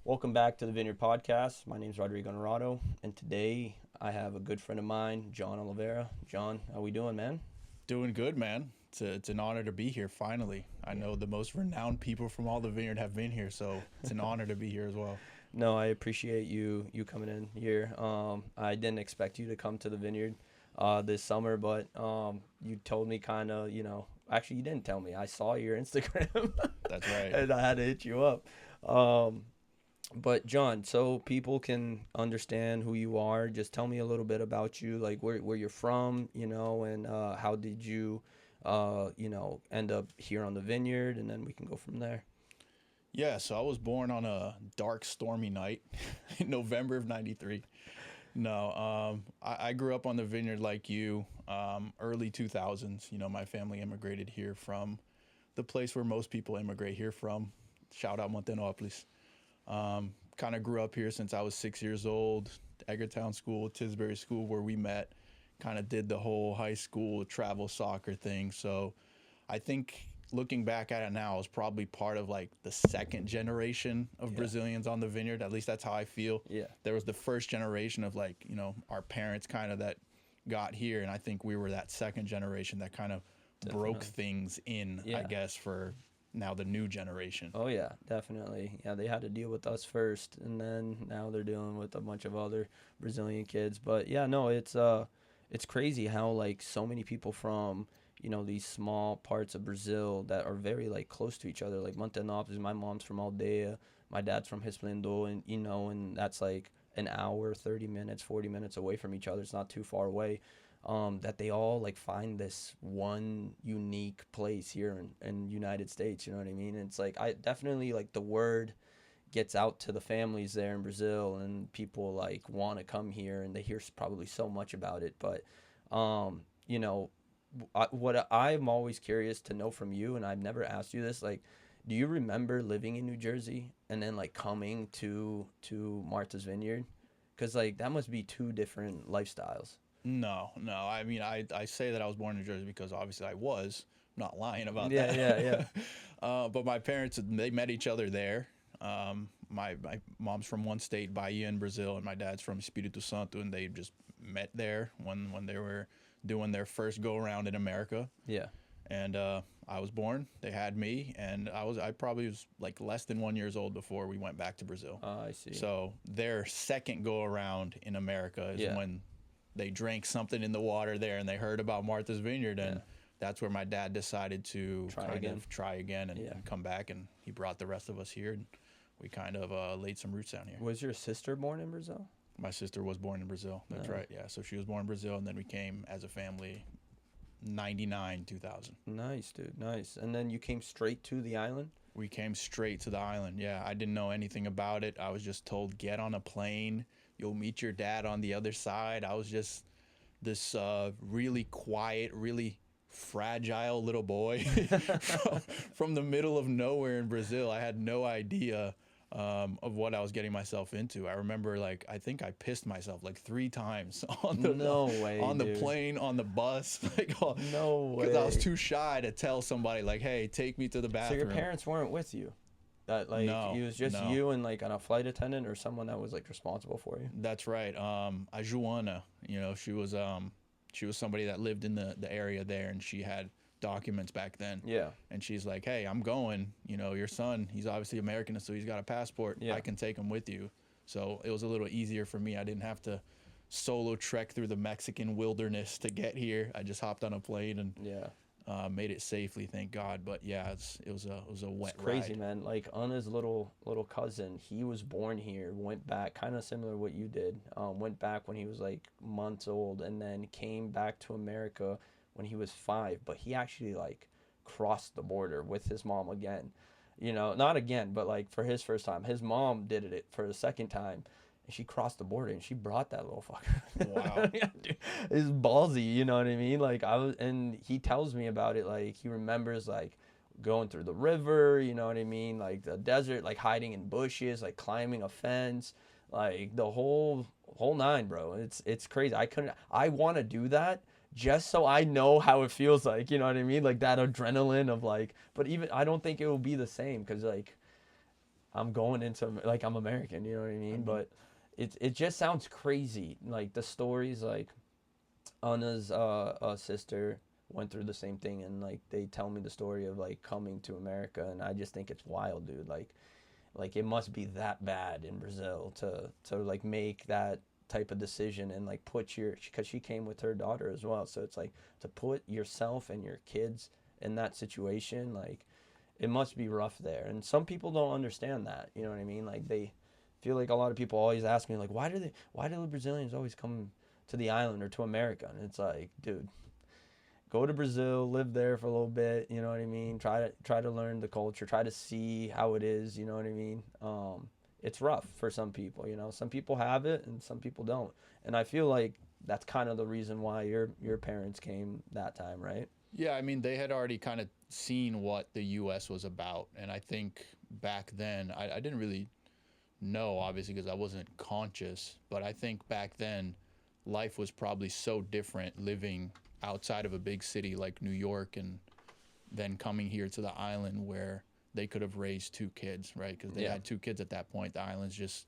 Welcome back to the Vineyard Podcast. My name is Rodrigo Norado, and today I have a good friend of mine, John Oliveira. John, how we doing, man? Doing good, man. It's an honor to be here finally. I know the most renowned people from all the Vineyard have been here, so it's an honor to be here as well. No, I appreciate you coming in here. I didn't expect you to come to the Vineyard this summer, but you told me kind of, actually you didn't tell me. I saw your Instagram. That's right. And I had to hit you up. But John, so people can understand who you are, just tell me a little bit about you, like where you're from, and how did you, end up here on the Vineyard, and then we can go from there. Yeah, so I was born on a dark, stormy night in November of '93. No, I grew up on the Vineyard like you, early 2000s. My family immigrated here from the place where most people immigrate here from. Shout out Montenopolis. Kind of grew up here since I was 6 years old. Edgartown School, Tisbury School, where we met. Kind of did the whole high school travel soccer thing. So I think looking back at it now, I was probably part of like the second generation of Brazilians on the Vineyard. At least that's how I feel. Yeah. There was the first generation of our parents kind of that got here. And I think we were that second generation that kind of broke things in, I guess, for now the new generation. Oh yeah, definitely. Yeah, they had to deal with us first, and then now they're dealing with a bunch of other Brazilian kids. But yeah, no, it's crazy how like so many people from these small parts of Brazil that are very like close to each other, like Montenopolis. My mom's from Aldeia, my dad's from Resplendor, and that's like an hour, 30 minutes, 40 minutes away from each other. It's not too far away. That they all like find this one unique place here in United States, you know what I mean? And it's like, I definitely like the word gets out to the families there in Brazil, and people like want to come here, and they hear probably so much about it. But, what I'm always curious to know from you, and I've never asked you this, like, do you remember living in New Jersey and then like coming to Martha's Vineyard? Because like that must be two different lifestyles. No. I mean, I say that I was born in New Jersey because obviously I was. I'm not lying about Yeah, that. yeah. But my parents, they met each other there. My mom's from one state, Bahia in Brazil, and my dad's from Espírito Santo, and they just met there when they were doing their first go-around in America. Yeah. And I was born. They had me, and I probably was like less than 1 year old before we went back to Brazil. I see. So their second go-around in America is when they drank something in the water there, and they heard about Martha's Vineyard, and that's where my dad decided to try again and come back, and he brought the rest of us here, and we kind of laid some roots down here. Was your sister born in Brazil? My sister was born in Brazil. That's right. Yeah. So she was born in Brazil, and then we came as a family 99, 2000. Nice, dude. Nice. And then you came straight to the island? We came straight to the island. Yeah. I didn't know anything about it. I was just told, get on a plane. You'll meet your dad on the other side. I was just this really quiet, really fragile little boy from the middle of nowhere in Brazil. I had no idea of what I was getting myself into. I remember, I think I pissed myself 3 times on the plane, on the bus. No way. Because I was too shy to tell somebody, hey, take me to the bathroom. So your parents weren't with you? That No, it was just you and a flight attendant or someone that was responsible for you? That's right. A Joana, she was somebody that lived in the area there, and she had documents back then. Yeah. And she's like, hey, I'm going, your son, he's obviously American, so he's got a passport. Yeah. I can take him with you. So it was a little easier for me. I didn't have to solo trek through the Mexican wilderness to get here. I just hopped on a plane and made it safely, thank God. But yeah, it was a wet It's crazy, ride. man. Anna's little cousin, he was born here, went back, kind of similar to what you did. Went back when he was months old, and then came back to America when he was 5. But he actually crossed the border with his mom again. Not again, but for his first time. His mom did it for the second time. And she crossed the border, and she brought that little fucker. Wow. Yeah, dude, it's ballsy, you know what I mean? And he tells me about it. He remembers going through the river, you know what I mean? The desert, hiding in bushes, climbing a fence, the whole nine, bro. It's crazy. I want to do that just so I know how it feels like, you know what I mean? That adrenaline of but even I don't think it will be the same because I'm going into like I'm American, you know what I mean? But it just sounds crazy. Like the stories, like Anna's sister went through the same thing, and like they tell me the story of like coming to America, and I just think it's wild, dude. Like it must be that bad in Brazil to like make that type of decision and like put your, because she came with her daughter as well, so it's like to put yourself and your kids in that situation, like it must be rough there. And some people don't understand that, you know what I mean? Like they feel like, a lot of people always ask me like, why do the Brazilians always come to the island or to America? And it's like, dude, go to Brazil, live there for a little bit, you know what I mean? Try to learn the culture, try to see how it is, you know what I mean? It's rough for some people, you know. Some people have it and some people don't. And I feel like that's kind of the reason why your parents came that time, right? Yeah, I mean, they had already kind of seen what the U.S. was about. And I think back then, I didn't really know, obviously, because I wasn't conscious. But I think back then, life was probably so different living outside of a big city like New York and then coming here to the island where they could have raised two kids, right? Because they had two kids at that point. The island's just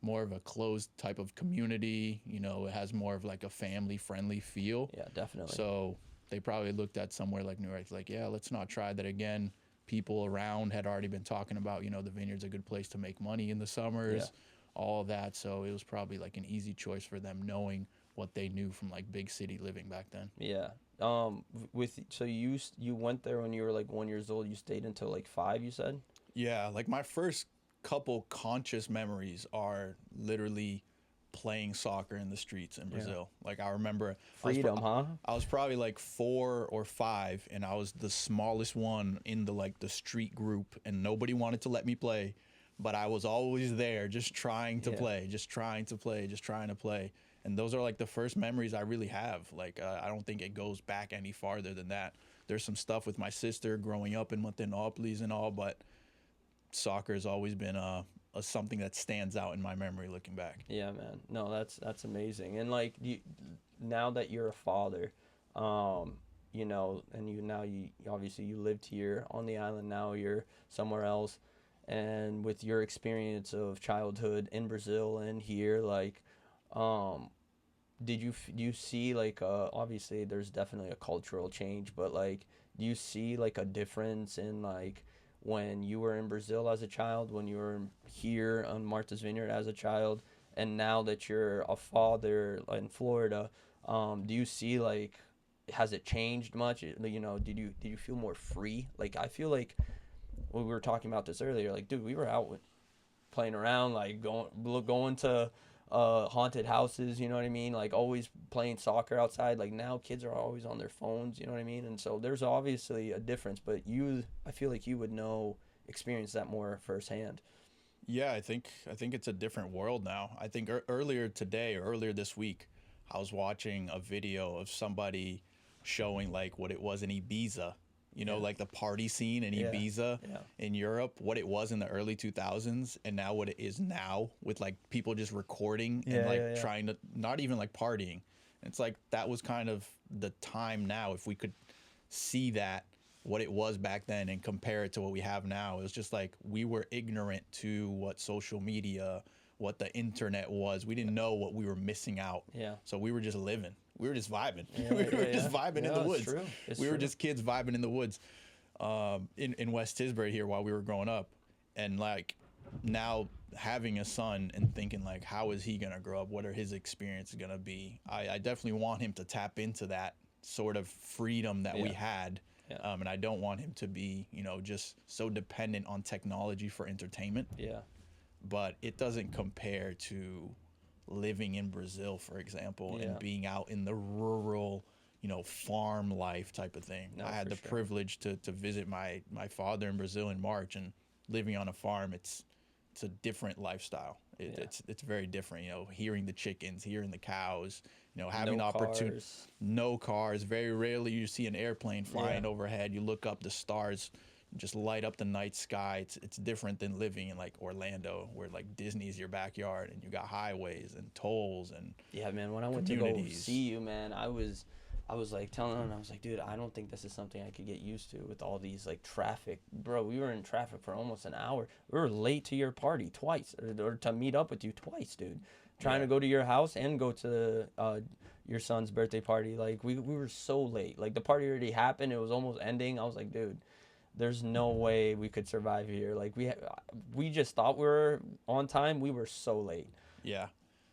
more of a closed type of community. You know, it has more of like a family-friendly feel. Yeah, definitely. So they probably looked at somewhere like New York, like, yeah, let's not try that again. People around had already been talking about, you know, the Vineyard's a good place to make money in the summers, all that. So it was probably like an easy choice for them, knowing what they knew from like big city living back then. Yeah. So you went there when you were like 1 years old. You stayed until like 5, you said? Yeah, like my first couple conscious memories are literally playing soccer in the streets in Brazil. Like I remember Freedom, huh? I was probably like 4 or 5, and I was the smallest one in the street group, and nobody wanted to let me play, but I was always there just trying to play, just trying to play, just trying to play. And those are like the first memories I really have. Like I don't think it goes back any farther than that. There's some stuff with my sister growing up in Montenegro and all, but soccer has always been a something that stands out in my memory looking back. Yeah, man. No, that's amazing. And like now that you're a father, you know, and you obviously you lived here on the island. Now you're somewhere else, and with your experience of childhood in Brazil and here, like, do you see like obviously there's definitely a cultural change, but like do you see like a difference in like when you were in Brazil as a child, when you were here on Martha's Vineyard as a child, and now that you're a father in Florida, do you see like, has it changed much? You know, did you feel more free? Like I feel like we were talking about this earlier. Like, dude, we were out playing around, like going to haunted houses, you know what I mean? Like always playing soccer outside. Like now kids are always on their phones, you know what I mean? And so there's obviously a difference, but I feel like you would experience that more firsthand. Yeah, I think it's a different world now. I think earlier today or earlier this week, I was watching a video of somebody showing like what it was in Ibiza, you know, like the party scene in Ibiza in Europe, what it was in the early 2000s and now what it is now, with like people just recording and trying to, not even like partying. It's like that was kind of the time now. If we could see that, what it was back then, and compare it to what we have now, it was just like we were ignorant to what social media, what the internet was. We didn't know what we were missing out. Yeah. So we were just living. We were just vibing. Yeah, we were just vibing in the woods. True. We were just kids vibing in the woods in West Tisbury here while we were growing up. And like now having a son and thinking like, how is he going to grow up? What are his experiences going to be? I definitely want him to tap into that sort of freedom that we had. Yeah. And I don't want him to be, you know, just so dependent on technology for entertainment. Yeah. But it doesn't compare to living in Brazil, for example, and being out in the rural, you know, farm life type of thing. No, I had the privilege to visit my father in Brazil in March, and living on a farm, it's a different lifestyle. It's very different, you know, hearing the chickens, hearing the cows, you know, having the opportunity. No cars. Very rarely you see an airplane flying overhead. You look up, the stars just light up the night sky. It's different than living in like Orlando, where like Disney's your backyard and you got highways and tolls and man, when I went to go see you, man, I was I was like telling him, I was like, dude, I don't think this is something I could get used to with all these like traffic. Bro, we were in traffic for almost an hour. We were late to your party twice, or to meet up with you twice, dude. Trying Yeah. to go to your house and go to your son's birthday party. Like we were so late. Like the party already happened. It was almost ending. I was like, dude, there's no way we could survive here. Like we just thought we were on time. We were so late. Yeah.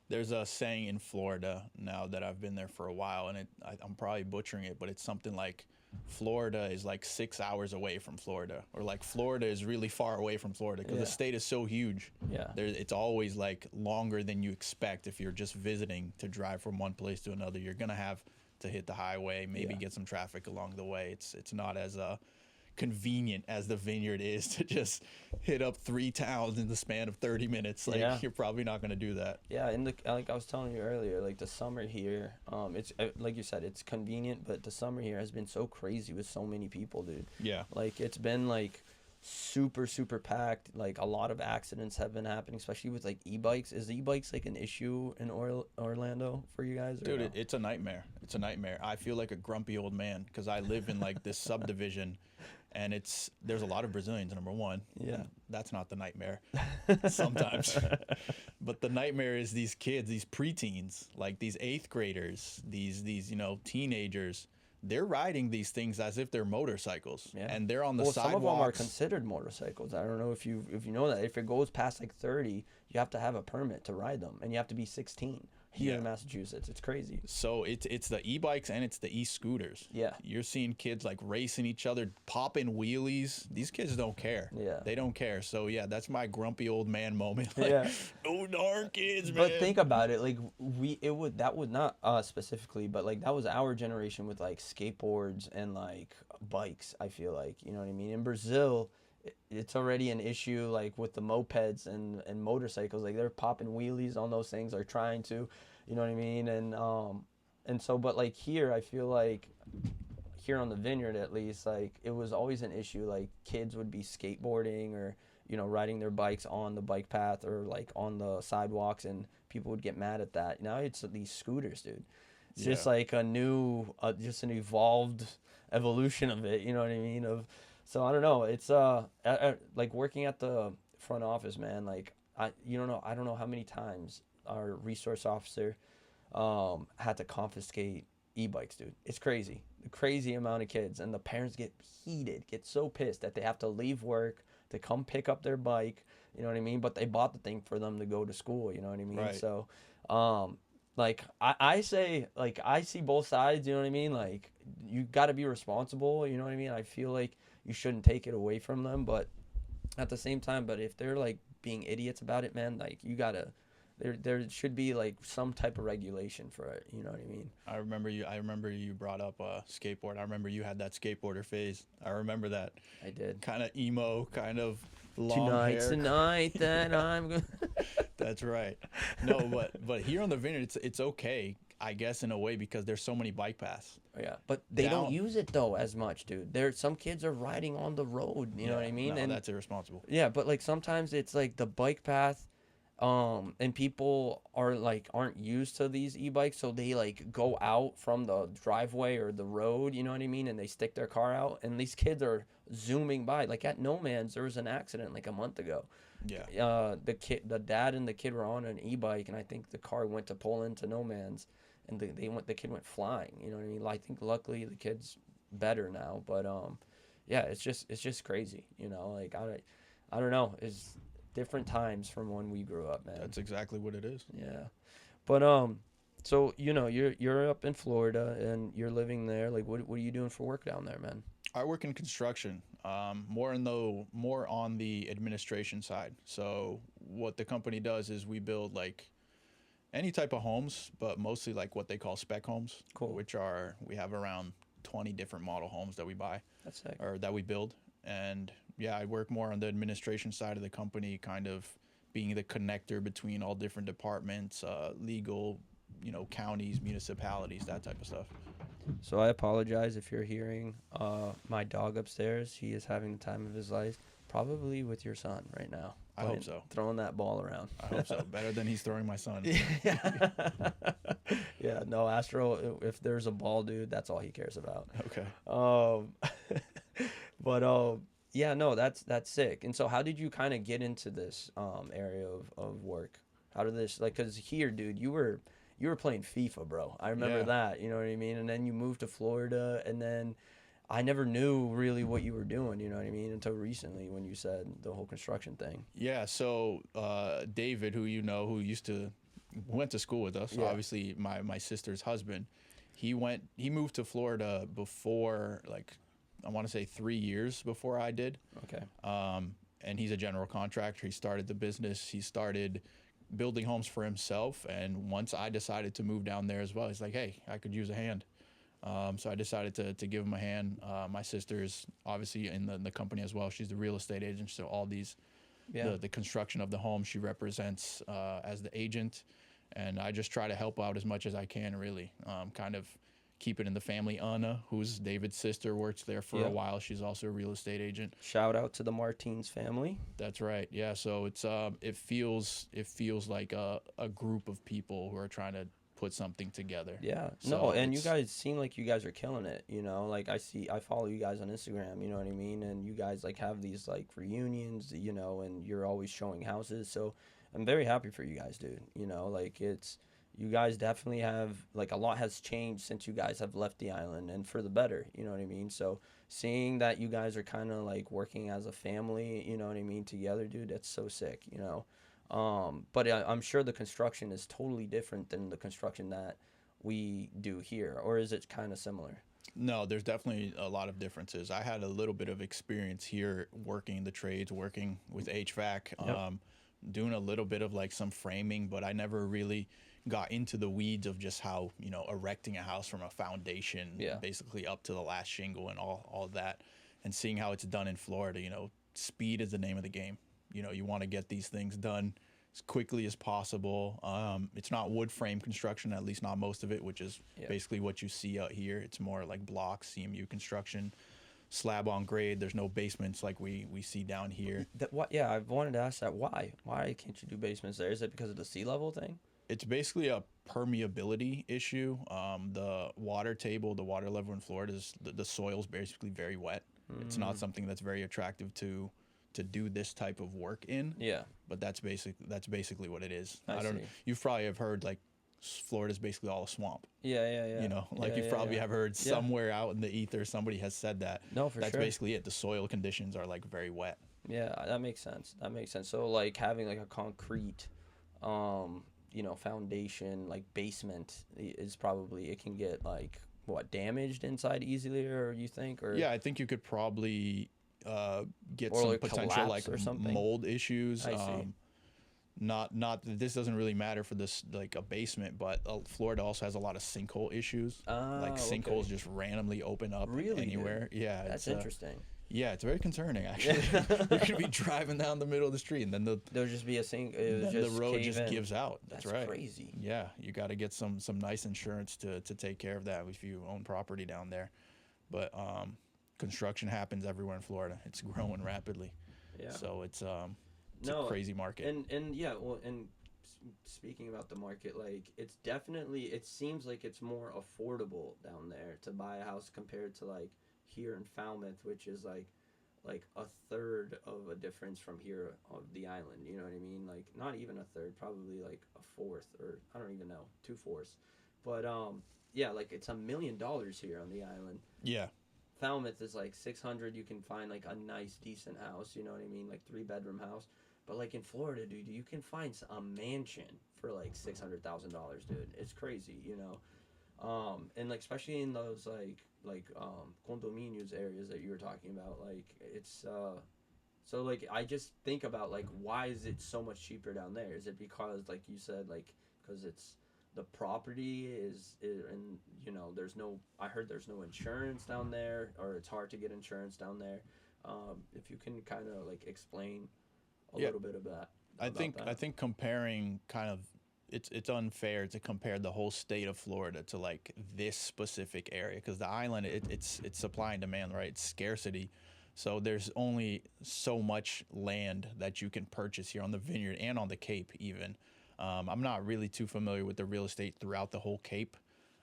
There's a saying in Florida now that I've been there for a while, and I'm probably butchering it, but it's something like Florida is like 6 hours away from Florida, or like Florida is really far away from Florida because the Yeah. state is so huge. Yeah. It's always like longer than you expect if you're just visiting to drive from one place to another. You're gonna have to hit the highway, maybe Yeah. get some traffic along the way. It's not as convenient as the Vineyard is to just hit up 3 towns in the span of 30 minutes. Like Yeah. you're probably not gonna do that. Yeah, and like I was telling you earlier, like the summer here, it's like you said, it's convenient, but the summer here has been so crazy with so many people, dude. Yeah. Like it's been like super packed. Like a lot of accidents have been happening, especially with like e-bikes. Is e-bikes like an issue in Orlando for you guys? Or Dude, no? it's a nightmare. It's a nightmare. I feel like a grumpy old man because I live in like this subdivision, and there's a lot of Brazilians. Number one, Yeah. and that's not the nightmare. Sometimes, but the nightmare is these kids, these preteens, like these 8th graders, these teenagers. They're riding these things as if they're motorcycles, Yeah. and they're on the Well, some of them are sidewalks. considered motorcycles. I don't know if you know that. If it goes past like 30, you have to have a permit to ride them, and you have to be 16 here Yeah. in Massachusetts. It's crazy. So it's the e-bikes and it's the e-scooters. Yeah. You're seeing kids like racing each other, popping wheelies. These kids don't care. Yeah. They don't care. So yeah, that's my grumpy old man moment. Like, Yeah. no darn kids, man. But think about it, like that would not us specifically, but like that was our generation with like skateboards and like bikes. I feel like, you know what I mean. In Brazil, it's already an issue like with the mopeds and motorcycles. Like they're popping wheelies on those things, or trying to, you know what I mean. And so, but like here, I feel like here on the Vineyard at least, like it was always an issue. Like kids would be skateboarding or riding their bikes on the bike path or like on the sidewalks, and people would get mad at that. Now it's these scooters, dude. It's just Yeah. like a new, just an evolved evolution of it. You know what I mean? So I don't know. It's like working at the front office, man. Like I don't know how many times our resource officer had to confiscate e-bikes, dude. It's crazy. The crazy amount of kids, and the parents get so pissed that they have to leave work to come pick up their bike. You know what I mean? But they bought the thing for them to go to school. You know what I mean? Right. So, like I say, like I see both sides. You know what I mean? Like you got to be responsible. You know what I mean? I feel like you shouldn't take it away from them, but at the same time, but if they're like being idiots about it, man, like you gotta. There should be like some type of regulation for it. You know what I mean? I remember you brought up a skateboard. I remember you had that skateboarder phase. I remember that. I did. Kind of emo, kind of long Tonight's hair. the night that I'm going. That's right. No, but here on the Vineyard, it's okay, I guess, in a way, because there's so many bike paths. Yeah, but they don't Down. use it though as much, dude. Some kids are riding on the road. You know what I mean? No, And that's irresponsible. yeah, but like sometimes it's like the bike path, and people aren't used to these e-bikes, so they like go out from the driveway or the road. You know what I mean? And they stick their car out, and these kids are zooming by. Like at No Man's, there was an accident like a month ago. Yeah. The dad and the kid were on an e-bike, and I think the car went to pull into No Man's, and the kid went flying. You know what I mean? I think luckily the kid's better now, but yeah, it's just crazy. You know, like I don't know. It's different times from when we grew up, man. That's exactly what it is. Yeah, but so you're up in Florida and you're living there. Like, what are you doing for work down there, man? I work in construction, more on the administration side. So what the company does is we build like any type of homes, but mostly like what they call spec homes, Cool. we have around 20 different model homes that we buy That's sick. or that we build. And yeah, I work more on the administration side of the company, kind of being the connector between all different departments, legal, counties, municipalities, that type of stuff. So I apologize if you're hearing my dog upstairs. He is having the time of his life. Probably with your son right now. I hope so. Throwing that ball around. I hope so. Better than he's throwing my son. Yeah. Yeah, no, Astro, if there's a ball, dude, that's all he cares about. Okay. But yeah, no, that's sick. And so how did you kind of get into this area of work? How did this, like, cuz here, dude, you were playing FIFA, bro. I remember Yeah. that, you know what I mean? And then you moved to Florida, and then I never knew really what you were doing, you know what I mean, until recently when you said the whole construction thing. Yeah. So David, who went to school with us, Yeah. obviously my sister's husband, he moved to Florida before, like, I want to say 3 years before I did. Okay. And he's a general contractor. He started the business. He started building homes for himself. And once I decided to move down there as well, he's like, hey, I could use a hand. So I decided to give him a hand. My sister's obviously in the company as well. She's the real estate agent. So all these, Yeah. the construction of the home, she represents as the agent. And I just try to help out as much as I can, really. Kind of keep it in the family. Anna, who's David's sister, works there for Yeah. a while. She's also a real estate agent. Shout out to the Martins family. That's right. Yeah. So it's it feels like a group of people who are trying to put something together. Yeah. So No, and you it's- guys seem like you guys are killing it, you know? Like I follow you guys on Instagram, you know what I mean? And you guys like have these like reunions, you know, and you're always showing houses. So I'm very happy for you guys, dude. You know, like you guys definitely have, like, a lot has changed since you guys have left the island, and for the better, you know what I mean? So seeing that you guys are kind of like working as a family, you know what I mean, together, dude, that's so sick, you know? But I'm sure the construction is totally different than the construction that we do here, or is it kind of similar? No, there's definitely a lot of differences. I had a little bit of experience here working the trades, working with HVAC, Yep. doing a little bit of like some framing, but I never really got into the weeds of just how, erecting a house from a foundation, Yeah. basically up to the last shingle and all that, and seeing how it's done in Florida. Speed is the name of the game. You want to get these things done as quickly as possible. It's not wood frame construction, at least not most of it, which is Yeah. basically what you see out here. It's more like block CMU construction, slab on grade. There's no basements like we see down here. Yeah, I wanted to ask that. Why can't you do basements there? Is it because of the sea level thing? It's basically a permeability issue. The water table, the water level in Florida is the soil's basically very wet. It's not something that's very attractive to do this type of work in. Yeah. But that's basically what it is. I see. You've probably have heard like Florida's basically all a swamp. Yeah. You've probably have heard somewhere out in the ether somebody has said that. No, for That's sure. basically it. The soil conditions are like very wet. Yeah, that makes sense. So like having like a concrete, foundation, like basement is probably, it can get like damaged inside easily, or you think, or Yeah, I think you could probably get Or some like potential collapse like or something. mold issues. I see. Not that this doesn't really matter for this like a basement, but Florida also has a lot of sinkhole issues. Like sinkholes okay. just randomly open up Really, anywhere. Yeah, That's it's interesting. Yeah, it's very concerning actually. You could be driving down the middle of the street and then There'll just be a sink. then Just the road cave just in. gives out. That's right. Crazy. Yeah, you got to get some nice insurance to take care of that if you own property down there. But construction happens everywhere in Florida. It's growing rapidly. Yeah. So it's a crazy market. And yeah, well, and speaking about the market, like it seems like it's more affordable down there to buy a house compared to like here in Falmouth, which is like a third of a difference from here of the island. You know what I mean? Like not even a third, probably like a fourth, or I don't even know, 2/4. But yeah, like it's $1 million here on the island. Yeah. Falmouth is like 600. You can find like a nice, decent house. You know what I mean? Like 3-bedroom house. But like in Florida, dude, you can find a mansion for like $600,000, dude. It's crazy, you know. And like especially in those like condominiums areas that you were talking about, like it's so like I just think about like why is it so much cheaper down there? Is it because like you said, like because it's the property is and I heard there's no insurance down there, or it's hard to get insurance down there. If you can kind of like explain a little bit of that. I think comparing kind of it's unfair to compare the whole state of Florida to like this specific area, because the island it's supply and demand, right? It's scarcity, So there's only so much land that you can purchase here on the Vineyard and on the Cape even. I'm not really too familiar with the real estate throughout the whole Cape,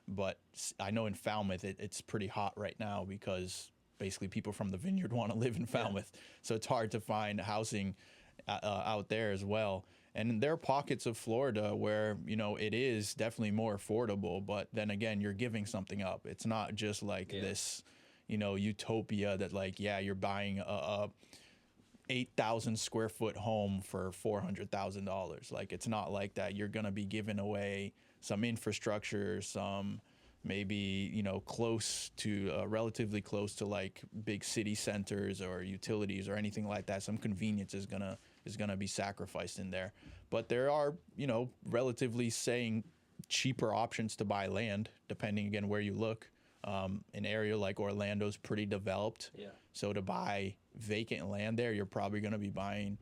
but I know in Falmouth it's pretty hot right now because basically people from the Vineyard want to live in Falmouth. So it's hard to find housing out there as well. And there are pockets of Florida where, it is definitely more affordable. But then again, you're giving something up. It's not just like this, utopia that like, you're buying a 8,000 square foot home for $400,000. Like, it's not like that. You're going to be giving away some infrastructure, some maybe, relatively close to like big city centers or utilities or anything like that. Some convenience is gonna be sacrificed in there. But there are, relatively saying cheaper options to buy land, depending again where you look. An area like Orlando's pretty developed. Yeah. So to buy vacant land there, you're probably going to be buying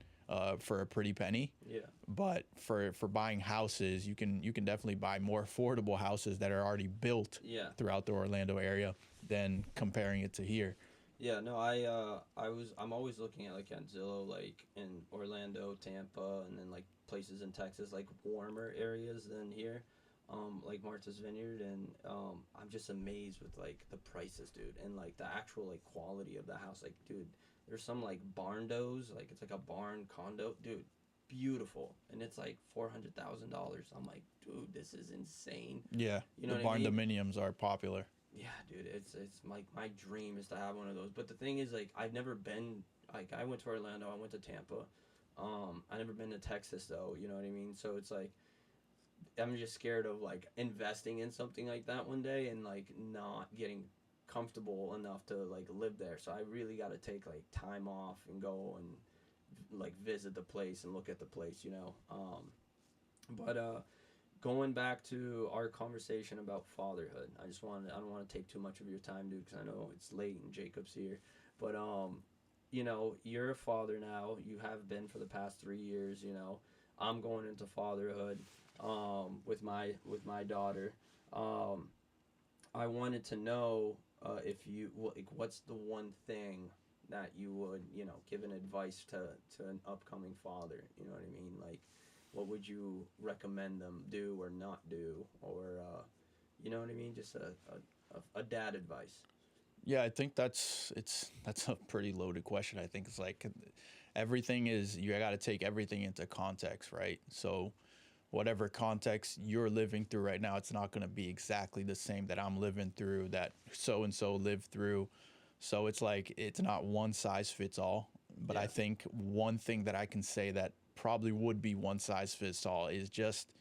for a pretty penny. Yeah. But for buying houses, you can definitely buy more affordable houses that are already built throughout the Orlando area than comparing it to here. Yeah, no, I'm always looking at like on Zillow, like in Orlando, Tampa, and then like places in Texas, like warmer areas than here. Like Martha's Vineyard, and I'm just amazed with like the prices, dude, and like the actual like quality of the house. Like, dude, there's some like barn doors, like it's like a barn condo, dude, beautiful, and it's like $400,000. I'm like, dude, this is insane. Yeah, you know the what barn I mean? dominiums are popular. Yeah, dude, it's like my dream is to have one of those. But the thing is, like, I've never been. Like, I went to Orlando, I went to Tampa. I never been to Texas though. You know what I mean? So it's like, I'm just scared of like investing in something like that one day and like not getting comfortable enough to like live there. So I really got to take like time off and go and like visit the place and look at the place, but going back to our conversation about fatherhood, I don't want to take too much of your time, dude, because I know it's late and Jacob's here. But you're a father now. You have been for the past 3 years. I'm going into fatherhood with my daughter. I wanted to know if you like, what's the one thing that you would give an advice to an upcoming father. You know what I mean? Like, what would you recommend them do or not do, or you know what I mean? Just a dad advice. Yeah, I think that's a pretty loaded question. I think it's like everything is, you got to take everything into context, right? So whatever context you're living through right now, it's not going to be exactly the same that I'm living through, that so and so lived through. So it's like, it's not one size fits all. But I think one thing that I can say that probably would be one size fits all is just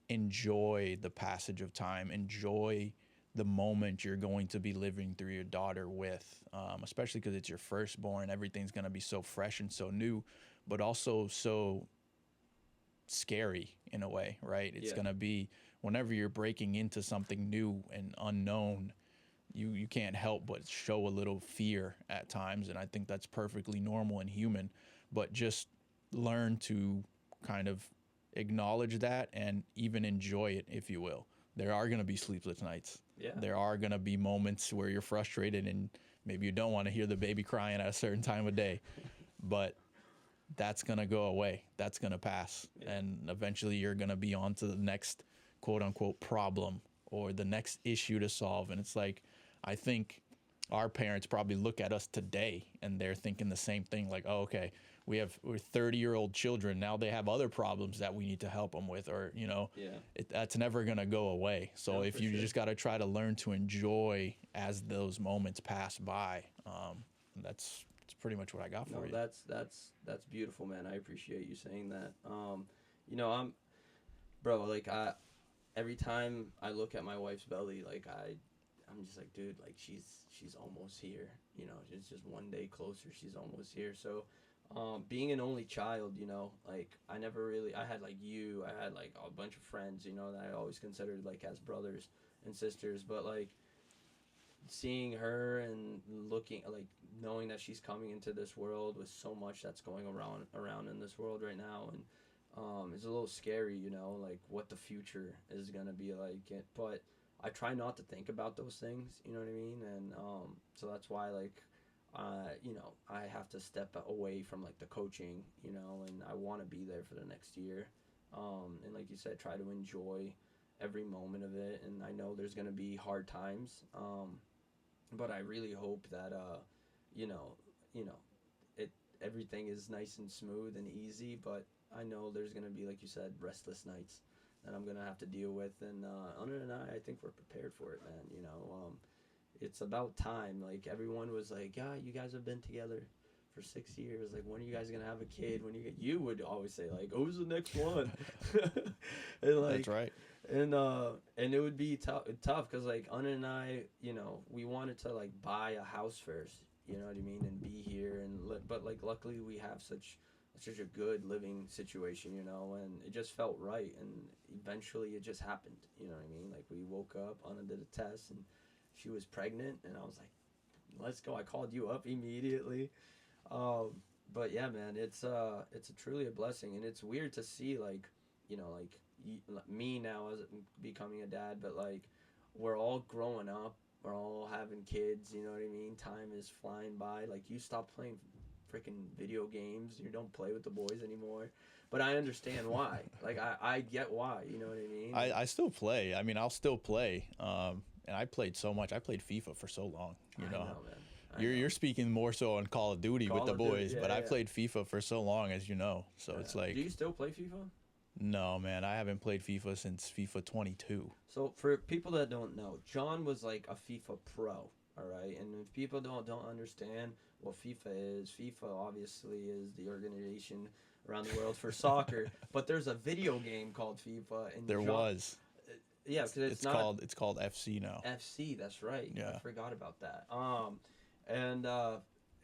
enjoy the passage of time, enjoy the moment you're going to be living through your daughter with, especially because it's your firstborn. Everything's going to be so fresh and so new, but also so scary in a way, right? It's going to be, whenever you're breaking into something new and unknown, you can't help but show a little fear at times. And I think that's perfectly normal and human, but just learn to kind of acknowledge that and even enjoy it, if you will. There are going to be sleepless nights. Yeah. There are going to be moments where you're frustrated and maybe you don't want to hear the baby crying at a certain time of day, but that's going to go away. That's going to pass. Yeah. And eventually you're going to be on to the next quote unquote problem or the next issue to solve. And it's like, I think our parents probably look at us today and they're thinking the same thing, like, oh, okay, we're 30-year-old children. Now they have other problems that we need to help them with, or, that's never going to go away. So if you just got to try to learn to enjoy as those moments pass by, that's pretty much what I got for you. That's beautiful, man. I appreciate you saying that. Every time I look at my wife's belly, like I'm just like, dude, like she's almost here. It's just one day closer. She's almost here. So, being an only child, like I had like you, I had like a bunch of friends, that I always considered like as brothers and sisters, but like seeing her and looking, like knowing that she's coming into this world with so much that's going around in this world right now, and it's a little scary, like what the future is gonna be like. But I try not to think about those things, you know what I mean? And so that's why, like, you know, I have to step away from like the coaching, you know, and I want to be there for the next year. And like you said, try to enjoy every moment of it. And I know there's going to be hard times. But I really hope that, you know, you know, it, everything is nice and smooth and easy, but I know there's going to be, like you said, restless nights that I'm going to have to deal with. And, Hunter and I think we're prepared for it, man. You know, it's about time. Like everyone was like, yeah, you guys have been together for 6 years. Like, when are you guys gonna have a kid? You would always say like, oh, who's the next one? And like, That's right. And it would be tough because like Anna and I, you know, we wanted to like buy a house first. You know what I mean, and be here but like luckily we have such a good living situation, you know, and it just felt right, and eventually it just happened. You know what I mean? Like we woke up, Anna did a test, and she was pregnant, and I was like, let's go. I called you up immediately. But yeah, man, it's truly a blessing, and it's weird to see like, you know, like me now as becoming a dad, but like we're all growing up, we're all having kids. You know what I mean? Time is flying by. Like you stop playing freaking video games, you don't play with the boys anymore. But I understand why. Like I get why. You know what I mean? I still play. I mean, I'll still play. And I played so much. I played FIFA for so long. You know, man. You're speaking more so on Call of Duty with the boys, but I played FIFA for so long, as you know. So it's like. Do you still play FIFA? No, man, I haven't played FIFA since FIFA 22. So for people that don't know, John was like a FIFA pro, all right? And if people don't understand what FIFA is, FIFA obviously is the organization around the world for soccer, but there's a video game called FIFA. And there was. Yeah, because it's called FC now. FC, that's right. Yeah. I forgot about that.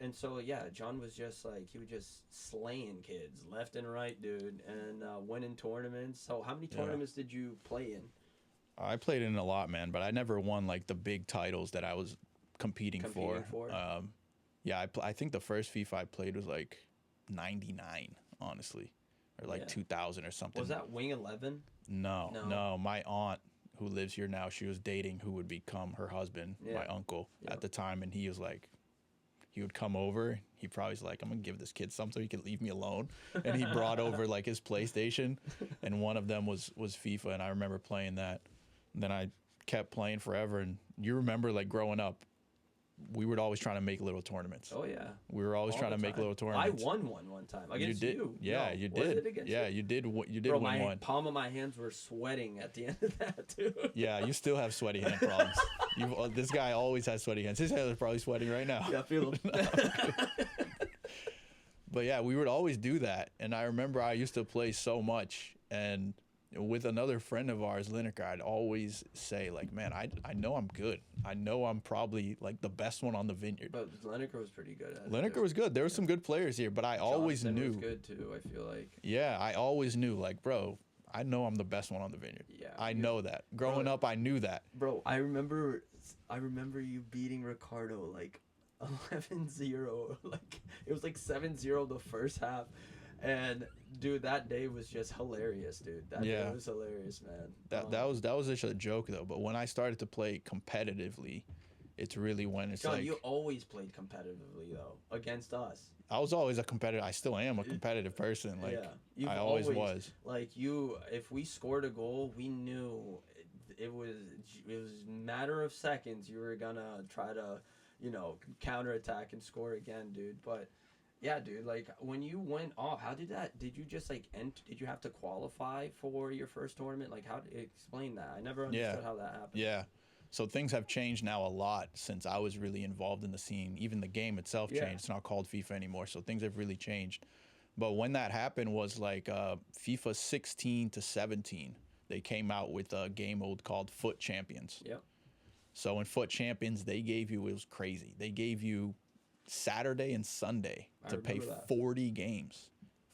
And so yeah, John was just like, he was just slaying kids left and right, dude, and winning tournaments. So how many tournaments did you play in? I played in a lot, man, but I never won like the big titles that I was competing for. Yeah, I think the first FIFA I played was like 99, honestly, or like 2000 or something. Was that Wing 11? No. My aunt, who lives here now, she was dating who would become her husband, my uncle, at the time, and he was like, he would come over. He probably was like, I'm gonna give this kid something so he can leave me alone. And he brought over like his PlayStation, and one of them was FIFA, and I remember playing that. And then I kept playing forever. And you remember like growing up, we were always trying to make little tournaments. Oh yeah, we were always trying to make little tournaments. I won one time against you. Yeah, no, you did. Was it against you did. You did Bro, win one. Palm of my hands were sweating at the end of that, too. Yeah, you still have sweaty hand problems. This guy always has sweaty hands. His hands are probably sweating right now. Yeah, I feel them. But yeah, we would always do that, and I remember I used to play so much, and with another friend of ours, Lineker, I'd always say like, man, I know I'm good. I know I'm probably like the best one on the Vineyard. But Lineker was pretty good at it. Lineker was good. There were some good players here, but I always knew. Was good too, I feel like. Yeah, I always knew like, bro, I know I'm the best one on the Vineyard. Yeah. I know that. Growing up, I knew that. Bro, I remember you beating Ricardo like 11-0. Like it was like 7-0 the first half. And dude, that day was just hilarious, dude. That day was hilarious, man. That was just a joke though. But when I started to play competitively, it's really when it's John, like you always played competitively though against us. I was always a competitor. I still am a competitive person. Like I always was. Like if we scored a goal, we knew it was a matter of seconds. You were gonna try to, counterattack and score again, dude. But yeah, dude, like when you went off, did you just like did you have to qualify for your first tournament? Like explain that. I never understood how that happened. Yeah. So things have changed now a lot since I was really involved in the scene. Even the game itself changed. It's not called FIFA anymore. So things have really changed. But when that happened was like FIFA 16 to 17. They came out with a game mode called Foot Champions. Yep. So in Foot Champions, it was crazy. They gave you Saturday and Sunday to pay 40 games.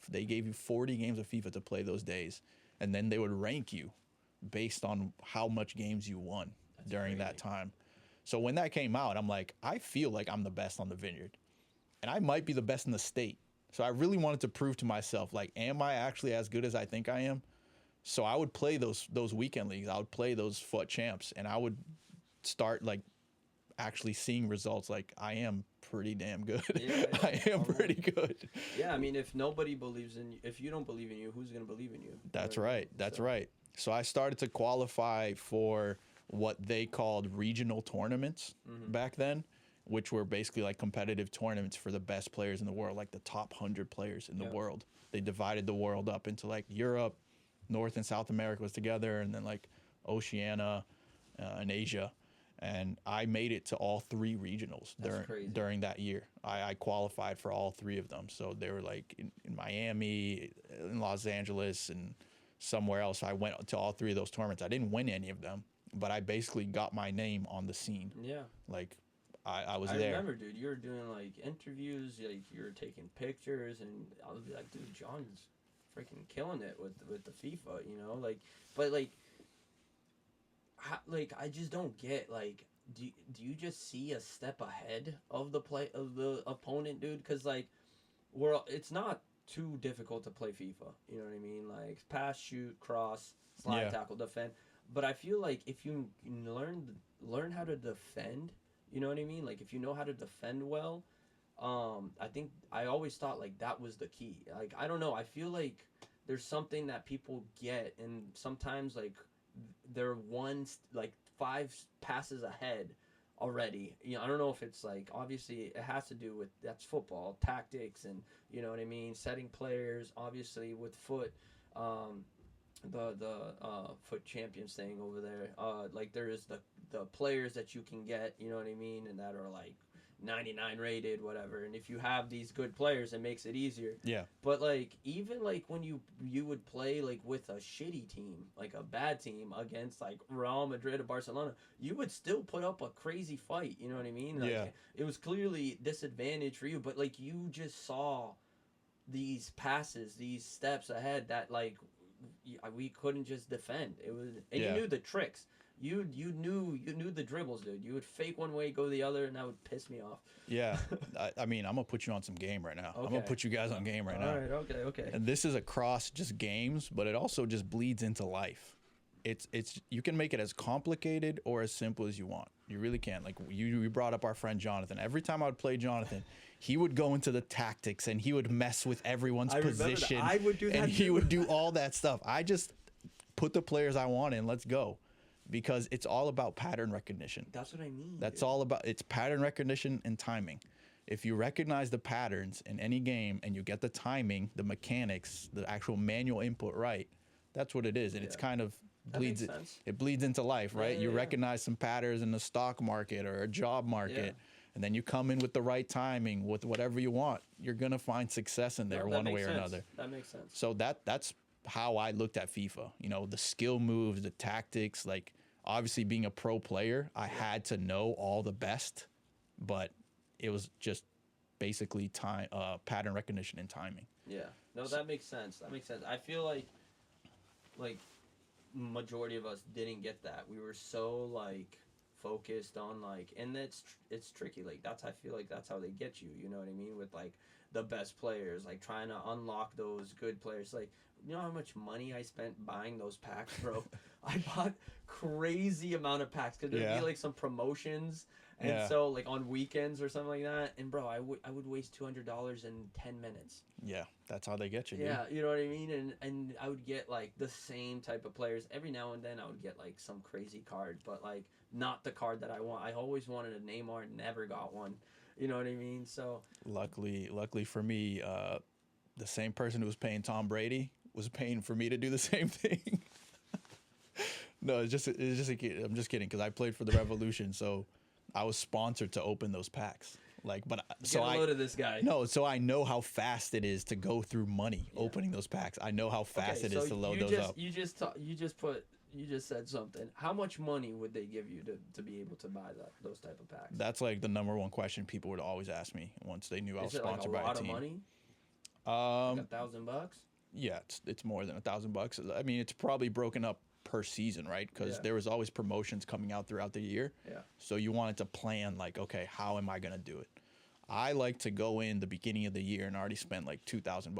They gave you 40 games of FIFA to play those days, and then they would rank you based on how much games you won during that time. So when that came out, I'm like, I feel like I'm the best on the Vineyard, and I might be the best in the state. So I really wanted to prove to myself, like, am I actually as good as I think I am? So I would play those weekend leagues. I would play those Foot Champs, and I would start like actually seeing results, like I am pretty damn good. Yeah, I am pretty good. Yeah, I mean, if nobody believes in you, if you don't believe in you, who's gonna believe in you? That's right. That's right. So I started to qualify for what they called regional tournaments back then, which were basically like competitive tournaments for the best players in the world, like the top 100 players in the world. They divided the world up into like Europe, North and South America was together, and then like Oceania and Asia. And I made it to all three regionals during that year. I qualified for all three of them. So they were like in Miami, in Los Angeles, and somewhere else. I went to all three of those tournaments. I didn't win any of them, but I basically got my name on the scene. Yeah. Like I was there. I remember, dude, you were doing like interviews, like you were taking pictures, and I was like, dude, John's freaking killing it with the FIFA, you know? Like, but like, I just don't get, like, do you just see a step ahead of the opponent, dude? Because like it's not too difficult to play FIFA, you know what I mean? Like pass, shoot, cross, slide, tackle, defend. But I feel like if you learn how to defend, you know what I mean? Like if you know how to defend well, I think I always thought like that was the key. Like I don't know, I feel like there's something that people get, and sometimes like they're like 5 passes ahead already. You know, I don't know if it's like, obviously it has to do with, that's football, tactics, and you know what I mean, setting players, obviously with foot, the foot champions thing over there. Like there is the players that you can get, you know what I mean, and that are like 99 rated, whatever. And if you have these good players, it makes it easier. Yeah. But like even like when you would play like with a shitty team, like a bad team against like Real Madrid or Barcelona, you would still put up a crazy fight. You know what I mean? Like, yeah. It was clearly disadvantage for you, but like you just saw these passes, these steps ahead that like we couldn't just defend. It was, and you knew the tricks. You knew the dribbles, dude. You would fake one way, go the other, and that would piss me off. Yeah, I mean, I'm gonna put you on some game right now. Okay. I'm gonna put you guys on game right now. All right, okay. And this is across just games, but it also just bleeds into life. It's you can make it as complicated or as simple as you want. You really can. Like you brought up our friend Jonathan. Every time I would play Jonathan, he would go into the tactics and he would mess with everyone's position. I would do that and too. He would do all that stuff. I just put the players I want in. Let's go. Because it's all about pattern recognition. That's what I mean. That's all about. It's pattern recognition and timing. If you recognize the patterns in any game and you get the timing, the mechanics, the actual manual input right, that's what it is. And it's kind of bleeds it bleeds into life, right? You recognize some patterns in the stock market or a job market, and then you come in with the right timing with whatever you want. You're gonna find success in there one way or another. That makes sense. So that's how I looked at FIFA. You know, the skill moves, the tactics, like. Obviously, being a pro player, I had to know all the best, but it was just basically pattern recognition and timing. Yeah, no, that makes sense. That makes sense. I feel like majority of us didn't get that. We were so like focused on like, and it's tricky. Like I feel like that's how they get you. You know what I mean? With like the best players, like trying to unlock those good players. Like, you know how much money I spent buying those packs, bro? I bought crazy amount of packs because there'd be like some promotions, and so like on weekends or something like that. And bro, I would waste $200 in 10 minutes. Yeah, that's how they get you. Yeah, dude. You know what I mean. And I would get like the same type of players every now and then. I would get like some crazy card, but like not the card that I want. I always wanted a Neymar, never got one. You know what I mean? So luckily for me, the same person who was paying Tom Brady was paying for me to do the same thing. No, I'm just kidding, because I played for the Revolution, so I was sponsored to open those packs. Like, but so get a load of this guy. No, so I know how fast it is to go through money opening those packs. I know how fast it is to load those up. You just said something. How much money would they give you to be able to buy those type of packs? That's like the number one question people would always ask me once they knew I was sponsored by a team. Is it like a lot of money? Like $1,000? Yeah, it's more than $1,000. I mean, it's probably broken up per season, right? Because there was always promotions coming out throughout the year. Yeah. So you wanted to plan like, okay, how am I gonna do it? I like to go in the beginning of the year and already spend like $2,000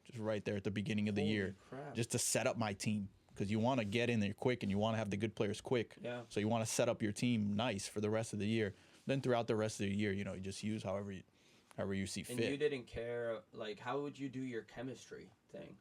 just right there at the beginning of the year, just to set up my team. Because you want to get in there quick and you want to have the good players quick. Yeah. So you want to set up your team nice for the rest of the year. Then throughout the rest of the year, you know, you just use however you see fit. And you didn't care, like, how would you do your chemistry thing?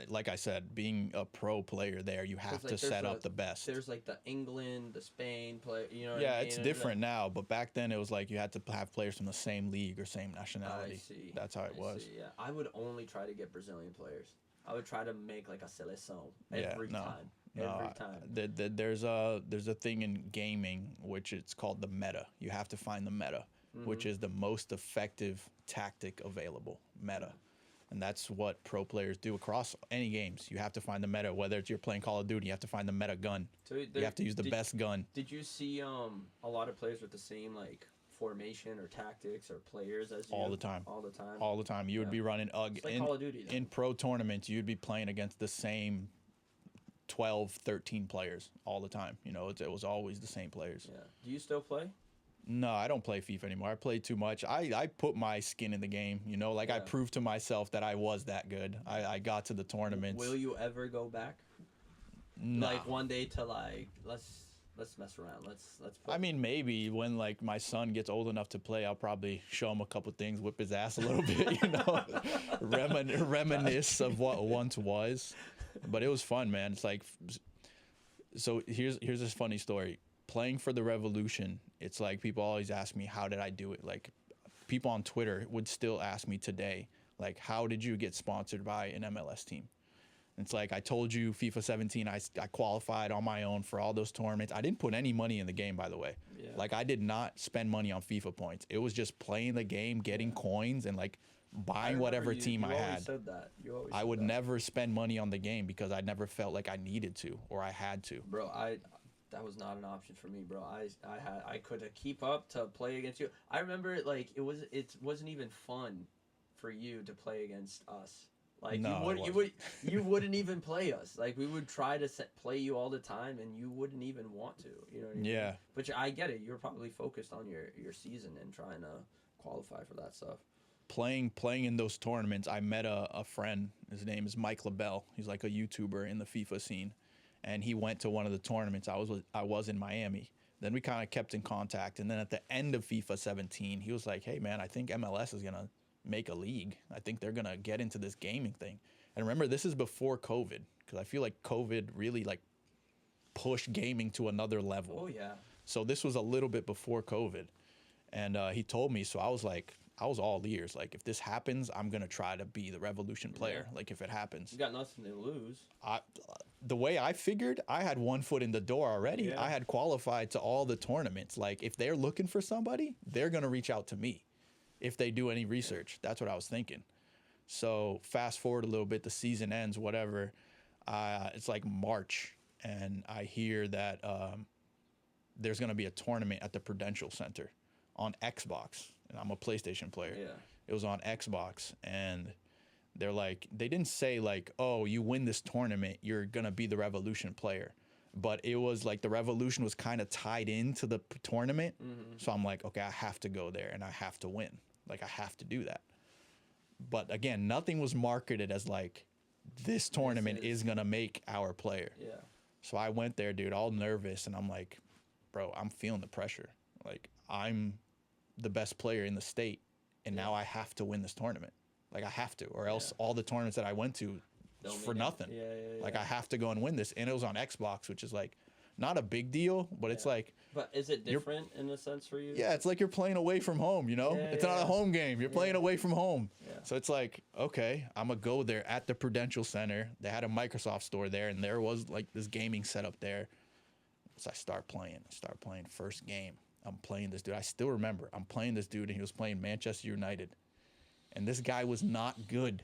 Like I said, being a pro player there, you have to set up the best. There's like the England, the Spain player, you know what Yeah, I mean? it's different now, but back then it was like you had to have players from the same league or same nationality. I see. That's how it was. See, yeah. I would only try to get Brazilian players. I would try to make like a seleção every time. Every time. There's a thing in gaming which it's called the meta. You have to find the meta, which is the most effective tactic available. Meta. And that's what pro players do across any games. You have to find the meta. Whether it's you're playing Call of Duty, you have to find the meta gun. So you have to use the best gun. Did you see a lot of players with the same like formation or tactics or players as you? All the time. All the time. All the time. You would be running like Call of Duty, in pro tournaments. You'd be playing against the same 12, 13 players all the time. You know, it was always the same players. Yeah. Do you still play? No, I don't play FIFA anymore. I play too much. I put my skin in the game, you know, like I proved to myself that I was that good. I got to the tournaments. Will you ever go back? No. Like one day to like let's mess around. Let's play. I mean, maybe when like my son gets old enough to play, I'll probably show him a couple things, whip his ass a little bit, you know, reminisce of what once was. But it was fun, man. It's like, so here's this funny story. Playing for the Revolution, it's like people always ask me, how did I do it? Like people on Twitter would still ask me today, like, how did you get sponsored by an MLS team? It's like, I told you FIFA 17, I qualified on my own for all those tournaments. I didn't put any money in the game, by the way. Yeah. Like I did not spend money on FIFA points. It was just playing the game, getting coins, and like buying whatever team I had. Said that. I would never spend money on the game because I never felt like I needed to or I had to. Bro, that was not an option for me, bro. I couldn't keep up to play against you. I remember like it wasn't even fun for you to play against us. Like no, you wouldn't even play us. Like we would try to play you all the time, and you wouldn't even want to. You know what I mean? Yeah. But I get it. You're probably focused on your season and trying to qualify for that stuff. Playing in those tournaments, I met a friend. His name is Mike LaBelle. He's like a YouTuber in the FIFA scene. And he went to one of the tournaments. I was in Miami. Then we kind of kept in contact. And then at the end of FIFA 17, he was like, hey, man, I think MLS is going to make a league. I think they're going to get into this gaming thing. And remember, this is before COVID, because I feel like COVID really like pushed gaming to another level. Oh, yeah. So this was a little bit before COVID. And he told me, so I was all ears. Like, if this happens, I'm going to try to be the Revolution player. Yeah. Like, if it happens. You got nothing to lose. The way I figured, I had one foot in the door already. Yeah. I had qualified to all the tournaments. Like, if they're looking for somebody, they're going to reach out to me if they do any research. That's what I was thinking. So fast forward a little bit, the season ends, whatever. It's like March, and I hear that there's going to be a tournament at the Prudential Center on Xbox. And I'm a PlayStation player. Yeah. It was on Xbox, and they're like, they didn't say like, oh, you win this tournament, you're gonna be the Revolution player, but it was like the Revolution was kind of tied into the tournament. Mm-hmm. So I'm like, okay, I have to go there and I have to win. Like I have to do that. But again, nothing was marketed as like this tournament is gonna make our player. Yeah. So I went there, dude, all nervous, and I'm like, bro, I'm feeling the pressure. Like I'm the best player in the state, and now I have to win this tournament. Like I have to, or else all the tournaments that I went to for nothing. Yeah. Like I have to go and win this, and it was on Xbox, which is like not a big deal, but it's like. But is it different in a sense for you? Yeah, it's like you're playing away from home. You know, it's not a home game. You're playing away from home. Yeah. So it's like, okay, I'm gonna go there at the Prudential Center. They had a Microsoft store there, and there was like this gaming setup there. So I start playing. First game. I'm playing this dude. I still remember. I'm playing this dude, and he was playing Manchester United. And this guy was not good.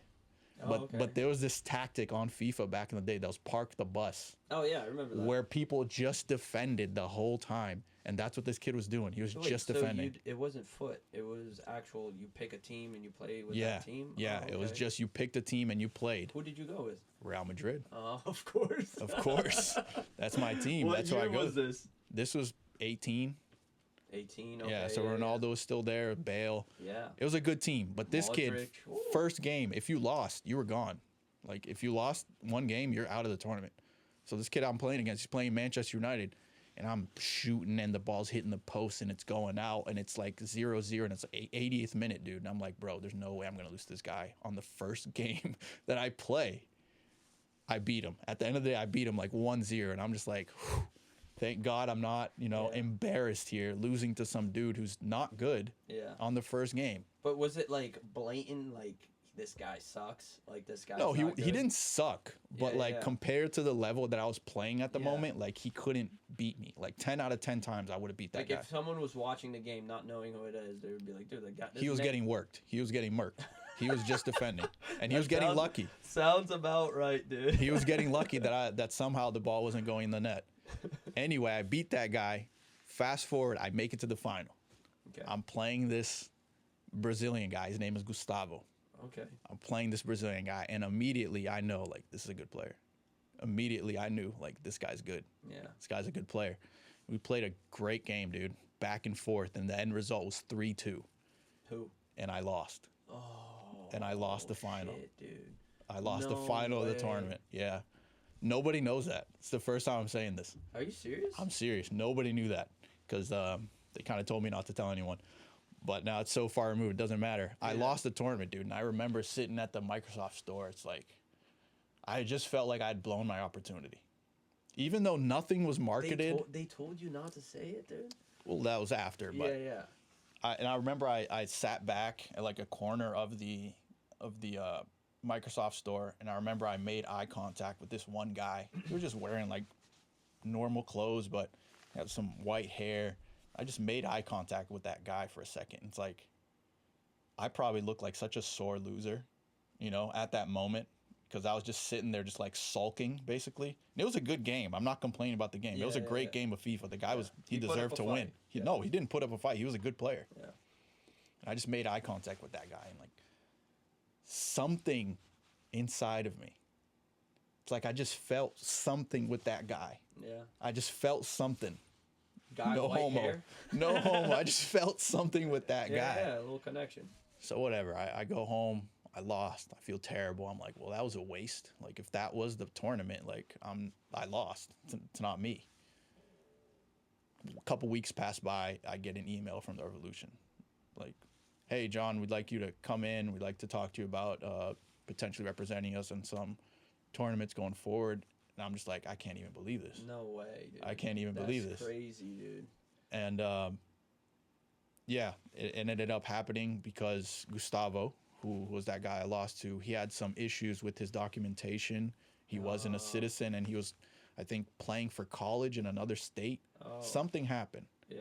But there was this tactic on FIFA back in the day that was park the bus. Oh, yeah, I remember that. Where people just defended the whole time. And that's what this kid was doing. He was just defending. It wasn't foot. It was actual, you pick a team and you play with that team? Yeah, it was just you picked a team and you played. Who did you go with? Real Madrid. Oh, of course. Of course. That's my team. What That's year where I go. Was this? This was 18. 18, okay. Yeah, so Ronaldo was still there, Bale. Yeah. It was a good team. But this kid, first game, if you lost, you were gone. Like, if you lost one game, you're out of the tournament. So this kid I'm playing against, he's playing Manchester United. and I'm shooting and the ball's hitting the post and it's going out and it's like 0-0 and it's 80th minute, dude. And I'm like, bro, there's no way I'm going to lose this guy on the first game that I play. I beat him. At the end of the day, I beat him like 1-0. And I'm just like, whew, thank God I'm not, embarrassed here, losing to some dude who's not good on the first game. But was it like blatant, like, this guy sucks? Like, this guy? No, he didn't suck, but compared to the level that I was playing at the moment, like, he couldn't beat me. Like 10 out of 10 times I would have beat that guy. Like, if someone was watching the game not knowing who it is, they would be like, dude, the guy. He was getting worked. He was getting murked. He was just defending, and he was getting lucky. Sounds about right, dude. He was getting lucky that somehow the ball wasn't going in the net. Anyway, I beat that guy. Fast forward, I make it to the final. Okay. I'm playing this Brazilian guy. His name is Gustavo. Okay. I'm playing this Brazilian guy, and immediately I know, like, this is a good player. Immediately I knew, like, this guy's good. Yeah. This guy's a good player. We played a great game, dude. Back and forth, and the end result was 3-2. Who? And I lost. Oh. And I lost the final. Shit, dude. I lost the final of the tournament. Yeah. Nobody knows that. It's the first time I'm saying this. Are you serious? I'm serious. Nobody knew that because they kind of told me not to tell anyone. But now it's so far removed, it doesn't matter. Yeah. I lost the tournament, dude. And I remember sitting at the Microsoft store. It's like, I just felt like I'd blown my opportunity. Even though nothing was marketed. They told you not to say it, dude? Well, that was after. But yeah. I remember I sat back at like a corner of the Microsoft store, and I remember I made eye contact with this one guy. He was just wearing like normal clothes, but had some white hair. I just made eye contact with that guy for a second. It's like, I probably looked like such a sore loser, at that moment, because I was just sitting there just like sulking, basically. And it was a good game. I'm not complaining about the game. It was a great game of FIFA. The guy he deserved to win. No, he didn't put up a fight. He was a good player. Yeah. And I just made eye contact with that guy, and like something inside of me. It's like I just felt something with that guy. Yeah. I just felt something. Guy, no white homo. Hair? No homo. I just felt something with that guy. Yeah, a little connection. So whatever. I go home. I lost. I feel terrible. I'm like, well, that was a waste. Like, if that was the tournament, like, I lost. It's not me. A couple weeks pass by. I get an email from the Revolution. Like, hey, John, we'd like you to come in. We'd like to talk to you about potentially representing us in some tournaments going forward. And I'm just like, I can't even believe this. No way, dude. I can't even believe this. That's crazy, dude. And, it ended up happening because Gustavo, who was that guy I lost to, he had some issues with his documentation. He wasn't a citizen, and he was, I think, playing for college in another state. Something happened. Yeah.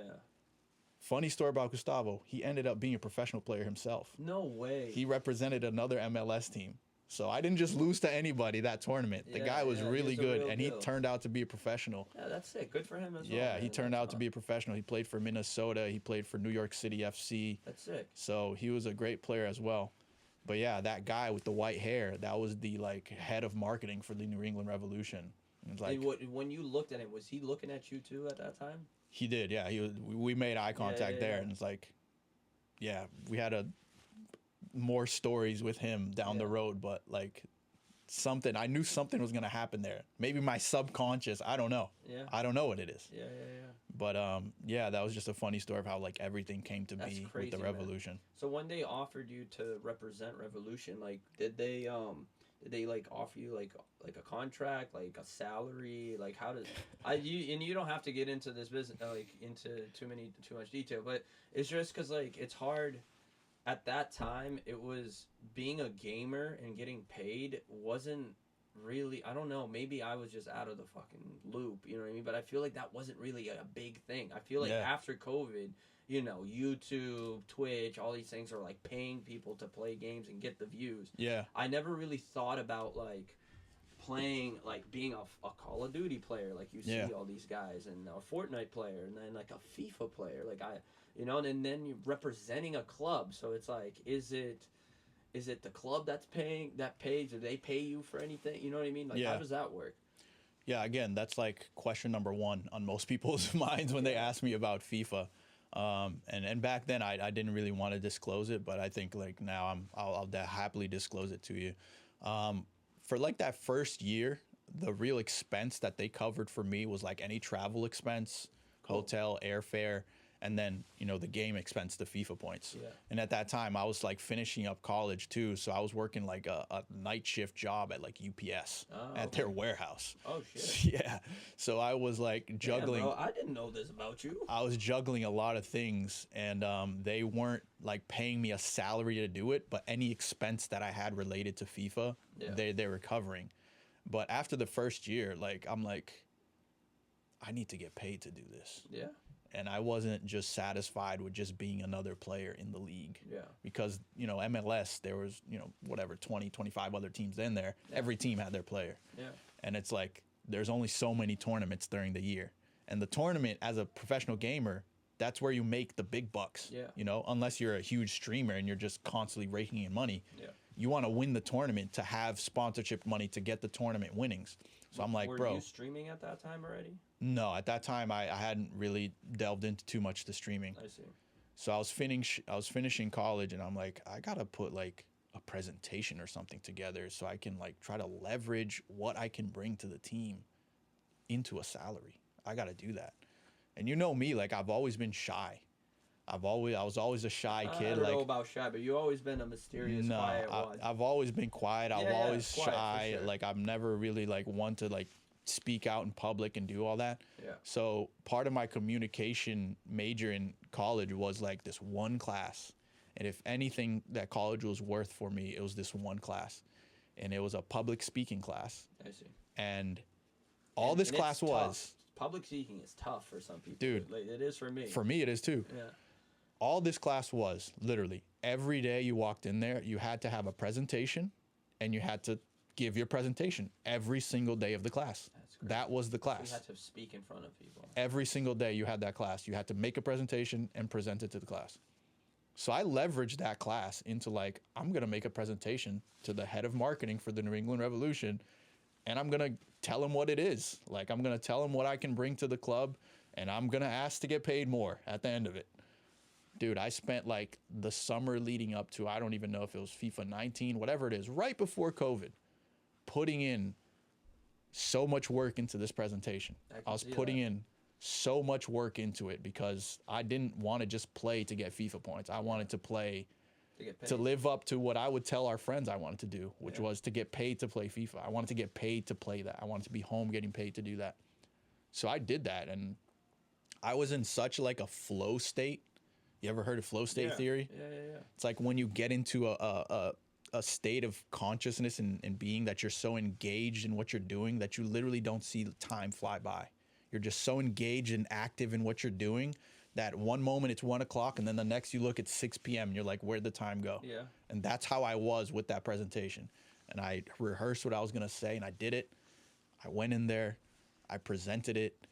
Funny story about Gustavo, he ended up being a professional player himself. No way. He represented another MLS team. So I didn't just lose to anybody that tournament. The guy was really good, and he turned out to be a professional. Yeah, that's sick. Good for him as well. Yeah, he turned out to be a professional. He played for Minnesota. He played for New York City FC. That's sick. So he was a great player as well. But yeah, that guy with the white hair, that was the like head of marketing for the New England Revolution. It was like, when you looked at him, was he looking at you too at that time? He did, yeah. We made eye contact there, and it's like, yeah, we had more stories with him down the road, but like I knew something was gonna happen there. Maybe my subconscious, I don't know. Yeah. I don't know what it is. Yeah. But that was just a funny story of how like everything came to be with the Revolution. Man. So when they offered you to represent Revolution, like did they like offer you like a contract, like a salary, like how did you don't have to get into this business like into too much detail, but it's just because like it's hard. At that time, it was being a gamer and getting paid wasn't really, I don't know, maybe I was just out of the fucking loop, you know what I mean? But I feel like that wasn't really a big thing. I feel like after COVID, YouTube, Twitch, all these things are like paying people to play games and get the views. Yeah. I never really thought about like playing, like being a Call of Duty player, like you see all these guys, and a Fortnite player, and then like a FIFA player, like and then you're representing a club. So it's like, is it the club that pays? Do they pay you for anything? You know what I mean? Like, how does that work? Yeah, again, that's like question number one on most people's minds when they ask me about FIFA. And back then I didn't really want to disclose it, but I think like now I'll happily disclose it to you. For like that first year the real expense that they covered for me was like any travel expense, hotel, airfare, and then, you know, the game expense, the FIFA points. Yeah. And at that time, I was like finishing up college too. So I was working like a night shift job at like UPS at their warehouse. Oh, shit. Yeah. So I was like juggling. Damn, bro, I didn't know this about you. I was juggling a lot of things, and they weren't like paying me a salary to do it, but any expense that I had related to FIFA, they were covering. But after the first year, like, I'm like, I need to get paid to do this. Yeah. And I wasn't just satisfied with just being another player in the league. Yeah. Because, you know, MLS, there was, you know, whatever, 20, 25 other teams in there. Yeah. Every team had their player. Yeah. And it's like, there's only so many tournaments during the year. And the tournament, as a professional gamer, that's where you make the big bucks. Yeah. You know, unless you're a huge streamer and you're just constantly raking in money. Yeah. You want to win the tournament to have sponsorship money to get the tournament winnings. So I'm like, bro. Were you streaming at that time already? No, at that time I hadn't really delved into too much to streaming. I see. So I was finishing college, and I'm like, I gotta put like a presentation or something together so I can like try to leverage what I can bring to the team into a salary. I gotta do that. And you know me, like I've always been shy. I was always a shy kid. I don't know about shy, but you've always been a mysterious, quiet one. I've always been quiet. I'm always quiet, shy. sure. Like I'm never really like one to like speak out in public and do all that. Yeah. So part of my communication major in college was like this one class. And if anything that college was worth for me, it was this one class. And it was a public speaking class. I see. And all this class was... Public speaking is tough for some people. Dude. Like, it is for me. For me, it is too. Yeah. All this class was, literally, every day you walked in there, you had to have a presentation, and you had to give your presentation every single day of the class. That was the class. You had to speak in front of people. Every single day you had that class. You had to make a presentation and present it to the class. So I leveraged that class into like, I'm going to make a presentation to the head of marketing for the New England Revolution, and I'm going to tell him what it is. Like, I'm going to tell him what I can bring to the club, and I'm going to ask to get paid more at the end of it. Dude, I spent like the summer leading up to, I don't even know if it was FIFA 19, whatever it is, right before COVID, putting in so much work into this presentation. I was putting in so much work into it because I didn't want to just play to get FIFA points. I wanted to play to live up to what I would tell our friends I wanted to do, which was to get paid to play FIFA. I wanted to get paid to play that. I wanted to be home getting paid to do that. So I did that, and I was in such like a flow state. You ever heard of flow state theory? Yeah. It's like when you get into a state of consciousness and being that you're so engaged in what you're doing that you literally don't see the time fly by. You're just so engaged and active in what you're doing that one moment it's 1 o'clock and then the next you look at 6 p.m. and you're like, where'd the time go? Yeah. And that's how I was with that presentation. And I rehearsed what I was going to say, and I did it. I went in there. I presented it.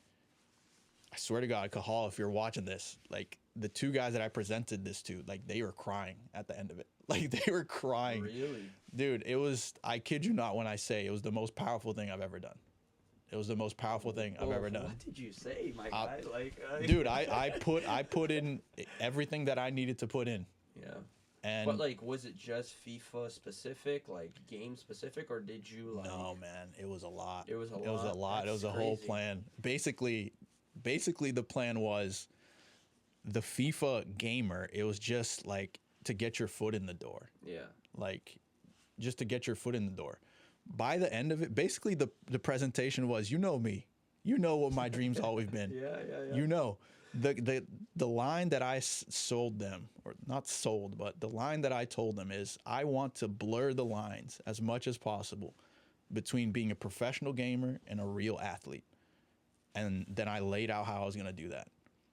I swear to God, Cahal, if you're watching this, like the two guys that I presented this to, like they were crying at the end of it. Like they were crying. Really? Dude, it was, I kid you not when I say it was the most powerful thing I've ever done. It was the most powerful thing I've ever done. What did you say, my guy? Dude, I put in everything that I needed to put in. Yeah. And but like, was it just FIFA specific, like game specific, or did you like? No, man, it was a lot. It was a lot. It was a lot. It was a whole plan. Basically, the plan was the FIFA gamer. It was just like to get your foot in the door. Yeah. Like, just to get your foot in the door. By the end of it, basically the presentation was, you know me, you know what my dream's always been. Yeah. You know, the line that I sold them, or not sold, but the line that I told them is, I want to blur the lines as much as possible between being a professional gamer and a real athlete. And then I laid out how I was going to do that.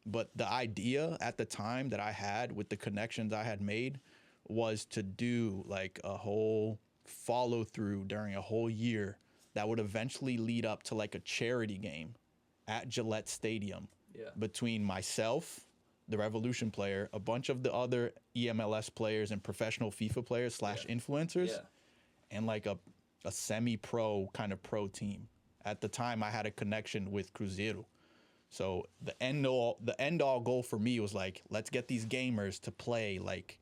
But the idea at the time that I had with the connections I had made was to do like a whole follow through during a whole year that would eventually lead up to like a charity game at Gillette Stadium between myself, the Revolution player, a bunch of the other EMLS players and professional FIFA players / influencers, and like a semi-pro kind of pro team. At the time, I had a connection with Cruzeiro. So the end all goal for me was like, let's get these gamers to play like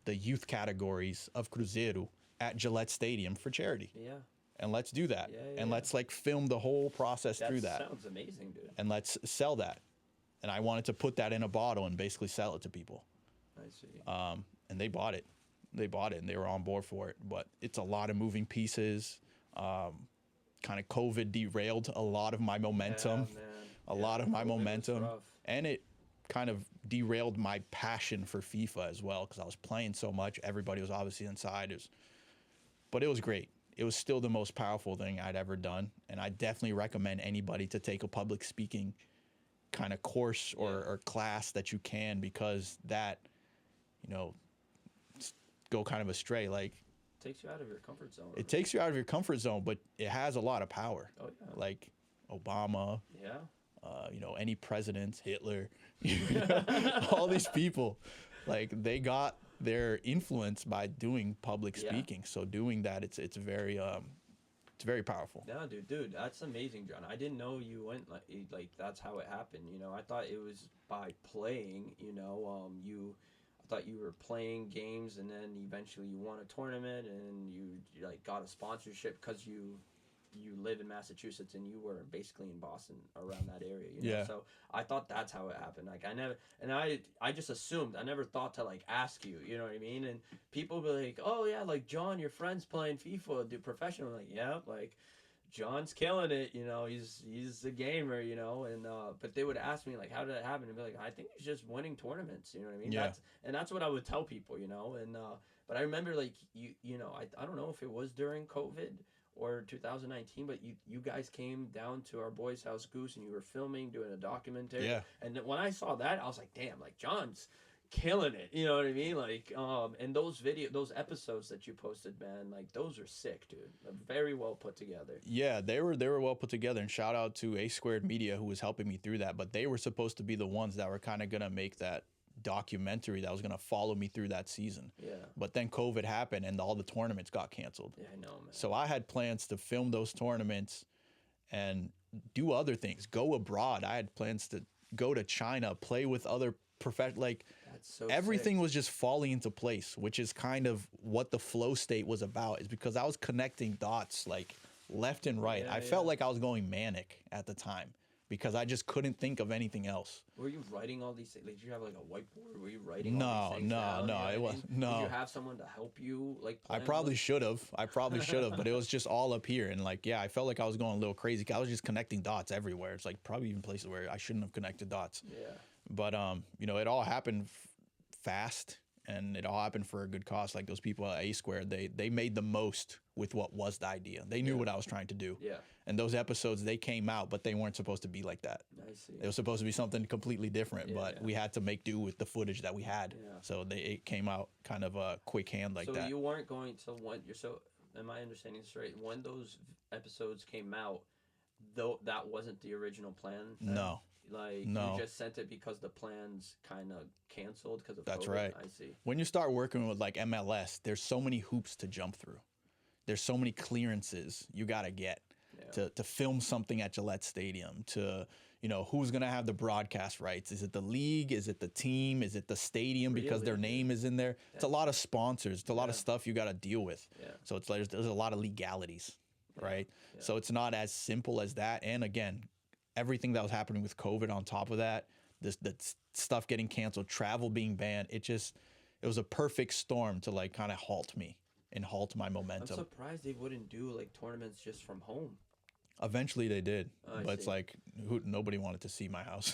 the youth categories of Cruzeiro at Gillette Stadium for charity. Yeah. and let's do that. Yeah, And yeah. let's like film the whole process through that. Sounds amazing, dude. And let's sell that. And I wanted to put that in a bottle and basically sell it to people. I see. And they bought it. They bought it and they were on board for it. But it's a lot of moving pieces. Kind of COVID derailed a lot of my momentum. Yeah, man. A lot of my COVID was momentum. rough. And it kind of derailed my passion for FIFA as well because I was playing so much. Everybody was obviously inside. But it was great. It was still the most powerful thing I'd ever done. And I definitely recommend anybody to take a public speaking kind of course or class that you can, because that, you know, go kind of astray. Like, Takes you out of your comfort zone. it takes you out of your comfort zone, but it has a lot of power. Oh, yeah. Like Obama, Yeah. you know, any presidents, Hitler, all these people, like they got their influence by doing public speaking. So doing that, it's very powerful. Yeah, dude, that's amazing, John. I didn't know you went like that's how it happened. You know, I thought it was by playing. You know, I thought you were playing games, and then eventually you won a tournament, and you like got a sponsorship because you live in Massachusetts and you were basically in Boston around that area. You know? Yeah. So I thought that's how it happened. Like I just assumed. I never thought to like ask you. You know what I mean? And people be like, "Oh yeah, like John, your friend's playing FIFA, do professional." I'm like, yeah, like John's killing it. You know, he's a gamer. You know, and but they would ask me like, "How did that happen?" And be like, "I think he's just winning tournaments." You know what I mean? Yeah. That's what I would tell people. You know, and but I remember like you know I don't know if it was during COVID or 2019, but you guys came down to our boy's house, Goose, and you were filming, doing a documentary. Yeah. And then when I saw that, I was like, damn, like John's killing it. You know what I mean? Like, and those episodes that you posted, man, like those are sick, dude. They're very well put together. Yeah, they were well put together, and shout out to A Squared Media who was helping me through that. But they were supposed to be the ones that were kind of gonna make that documentary that was gonna follow me through that season. Yeah. But then COVID happened and all the tournaments got canceled. Yeah, I know, man. So I had plans to film those tournaments and do other things, go abroad. I had plans to go to China, play with other like That's so everything sick. was just falling into place, which is kind of what the flow state was about, is because I was connecting dots like left and right. Yeah, I felt like I was going manic at the time because I just couldn't think of anything else. Were you writing all these things? Like, did you have like a whiteboard? Were you writing all these things down? No, You know what it I was mean? no. Did you have someone to help you like I plan probably all should have. But it was just all up here. And like, yeah, I felt like I was going a little crazy. I was just connecting dots everywhere. It's like probably even places where I shouldn't have connected dots. Yeah. But, you know, it all happened fast, and it all happened for a good cause. Like those people at A Squared, they made the most with what was the idea. They knew what I was trying to do. Yeah. And those episodes, they came out, but they weren't supposed to be like that. I see. It was supposed to be something completely different, but Yeah. we had to make do with the footage that we had. Yeah. So it came out kind of a quick hand like so that. you weren't going to am I understanding this right? When those episodes came out, though that wasn't the original plan? then? No. Like No. you just sent it because the plans kind of canceled because of That's COVID? right. I see. When you start working with like MLS, there's so many hoops to jump through. There's so many clearances you got to get to film something at Gillette Stadium, to, you know, who's going to have the broadcast rights. Is it the league? Is it the team? Is it the stadium because their Really? name is in there? It's a lot of sponsors. It's a lot of stuff you got to deal with. Yeah. So it's like there's a lot of legalities, right? Yeah. So it's not as simple as that. And again, everything that was happening with COVID on top of that, the stuff getting canceled, travel being banned, it was a perfect storm to like kind of halt me and halt my I'm momentum. surprised they wouldn't do like tournaments just from home. Eventually they did, I but it's see. like nobody wanted to see my house.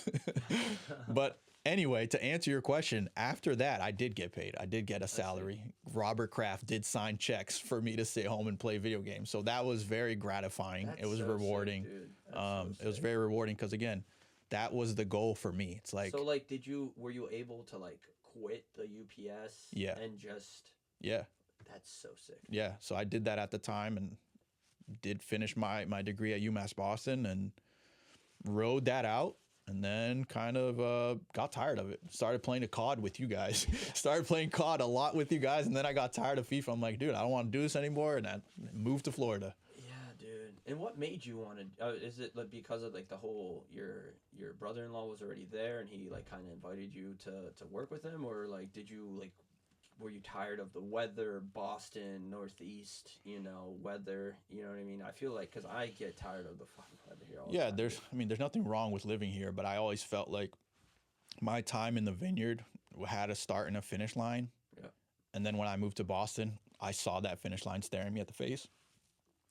But anyway, to answer your question, after that, I did get paid. I did get a salary. Robert Kraft did sign checks for me to stay home and play video games. So that was very gratifying. That's It was so sick, rewarding. dude. That's so It was sick. very rewarding because, again, that was the goal for me. It's like, So like were you able to like quit the UPS Yeah. and just yeah, that's so sick. yeah. So I did that at the time and did finish my degree at UMass Boston and rode that out. And then kind of got tired of it. Started playing a COD with you guys. Started playing COD a lot with you guys. And then I got tired of FIFA. I'm like, dude, I don't want to do this anymore. And I moved to Florida. Yeah, dude. And what made you want to? Is it like because of like the whole your brother-in-law was already there and he like kind of invited you to work with him, or like did you like were you tired of the weather, Boston, Northeast, weather, you know what I mean? I feel like, because I get tired of the fucking weather here all the Yeah, time. there's nothing wrong with living here, but I always felt like my time in the vineyard had a start and a finish line. Yeah. And then when I moved to Boston, I saw that finish line staring me at the face.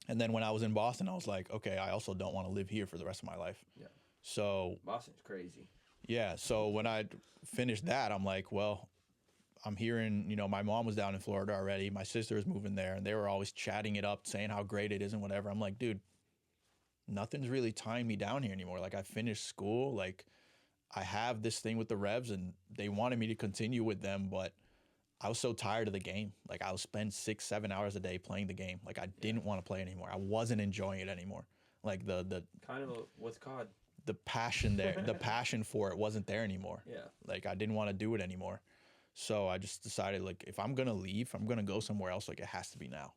And then when I was in Boston, I was like, okay, I also don't want to live here for the rest of my life. Yeah. So Boston's crazy. yeah, so when I finished that, I'm like, well, I'm hearing, my mom was down in Florida already. My sister was moving there, and they were always chatting it up, saying how great it is and whatever. I'm like, dude, nothing's really tying me down here anymore. Like, I finished school, like, I have this thing with the Revs, and they wanted me to continue with them, but I was so tired of the game. Like, I would spend 6-7 hours a day playing the game. Like, I didn't want to play anymore. I wasn't enjoying it anymore. Like, the kind of with COD. The passion there, the passion for it wasn't there anymore. Yeah. Like, I didn't want to do it anymore. So I just decided, like, if I'm going to leave, I'm going to go somewhere else. Like, it has to be now.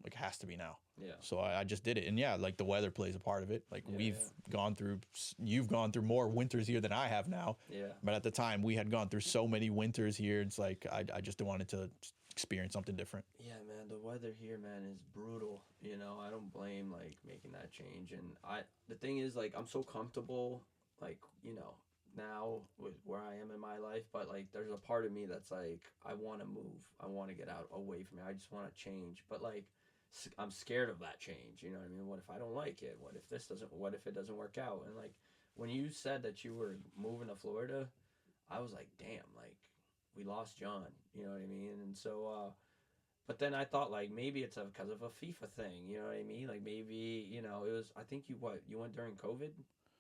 Like, it has to be now. Yeah. So I just did it. And yeah, like, the weather plays a part of it. Like, Yeah, you've gone through more winters here than I have now. Yeah. But at the time, we had gone through so many winters here. It's like, I just wanted to experience something different. Yeah, man, the weather here, man, is brutal. I don't blame, like, making that change. And the thing is, like, I'm so comfortable, like, now with where I am in my life, but, like, there's a part of me that's like, I want to move. I want to get out away from it. I just want to change. But, like, I'm scared of that change. You know what I mean? What if I don't like it? What if it doesn't work out? And, like, when you said that you were moving to Florida, I was like, damn, like, we lost John. You know what I mean? And so, but then I thought, like, maybe it's because of a FIFA thing. You know what I mean? Like, maybe, it was, I think you went during COVID?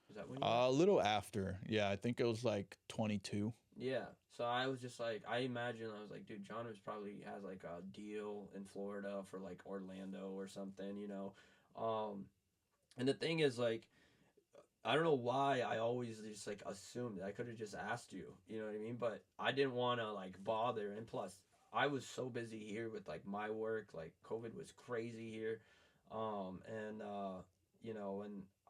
Is that when you went? A little after. Yeah, I think it was like 22. Yeah. So I was just like, I was like, dude, John has like a deal in Florida for like Orlando or something, And the thing is, like, I don't know why I always just like assumed that I could have just asked you, you know what I mean? But I didn't want to like bother. And plus, I was so busy here with like my work, like COVID was crazy here. And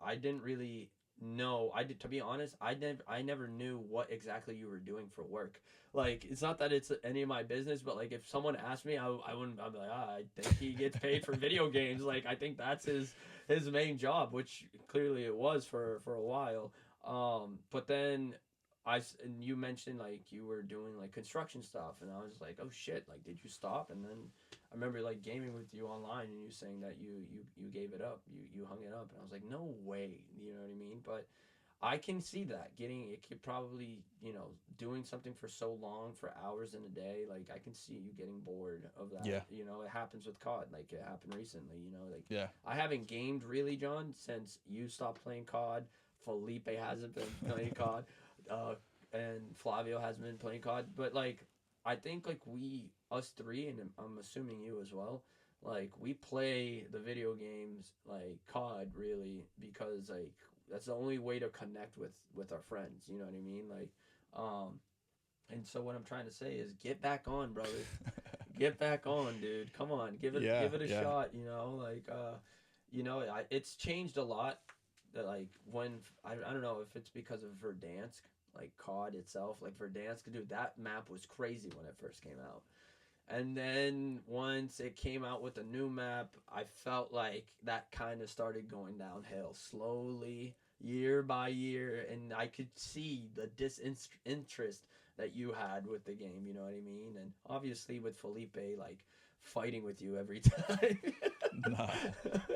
I didn't really know. To be honest, I never knew what exactly you were doing for work. Like, it's not that it's any of my business, but like if someone asked me, I'd be like, I think he gets paid for video games. Like, I think that's his main job, which clearly it was for a while. But then and you mentioned like you were doing like construction stuff, and I was like, oh shit, like, did you stop? And then I remember like gaming with you online, and you saying that you gave it up, you hung it up, and I was like, no way, you know what I mean? But I can see that it could probably, doing something for so long, for hours in a day, like I can see you getting bored of that. Yeah. It happens with COD, like it happened recently, like Yeah. I haven't gamed really, John, since you stopped playing COD. Felipe hasn't been playing COD. And Flavio hasn't been playing COD, but like I think like us three, and I'm assuming you as well, like we play the video games like COD really because like that's the only way to connect with our friends, you know what I mean? Like and so what I'm trying to say is get back on, brother. Get back on, dude. Come on, give it a shot, it's changed a lot. That like when I don't know if it's because of Verdansk, like COD itself, like Verdansk, dude, that map was crazy when it first came out. And then once it came out with a new map, I felt like that kind of started going downhill slowly, year by year, and I could see the disinterest that you had with the game, you know what I mean? And obviously with Felipe, like fighting with you every time. Nah,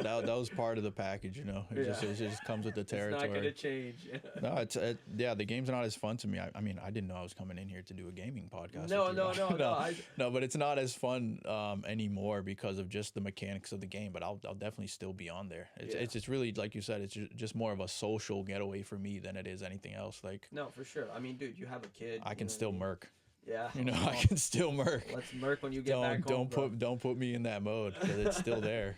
that was part of the package, It just comes with the territory. It's not gonna change. No, the game's not as fun to me. I mean, I didn't know I was coming in here to do a gaming podcast. No. No, but it's not as fun anymore because of just the mechanics of the game. But I'll definitely still be on there. It's just really, like you said, it's just more of a social getaway for me than it is anything else. Like, no, for sure. I mean, dude, you have a kid. I can still murk. Yeah. I can still murk. Let's murk when you get back home. Don't put me in that mode because it's still there.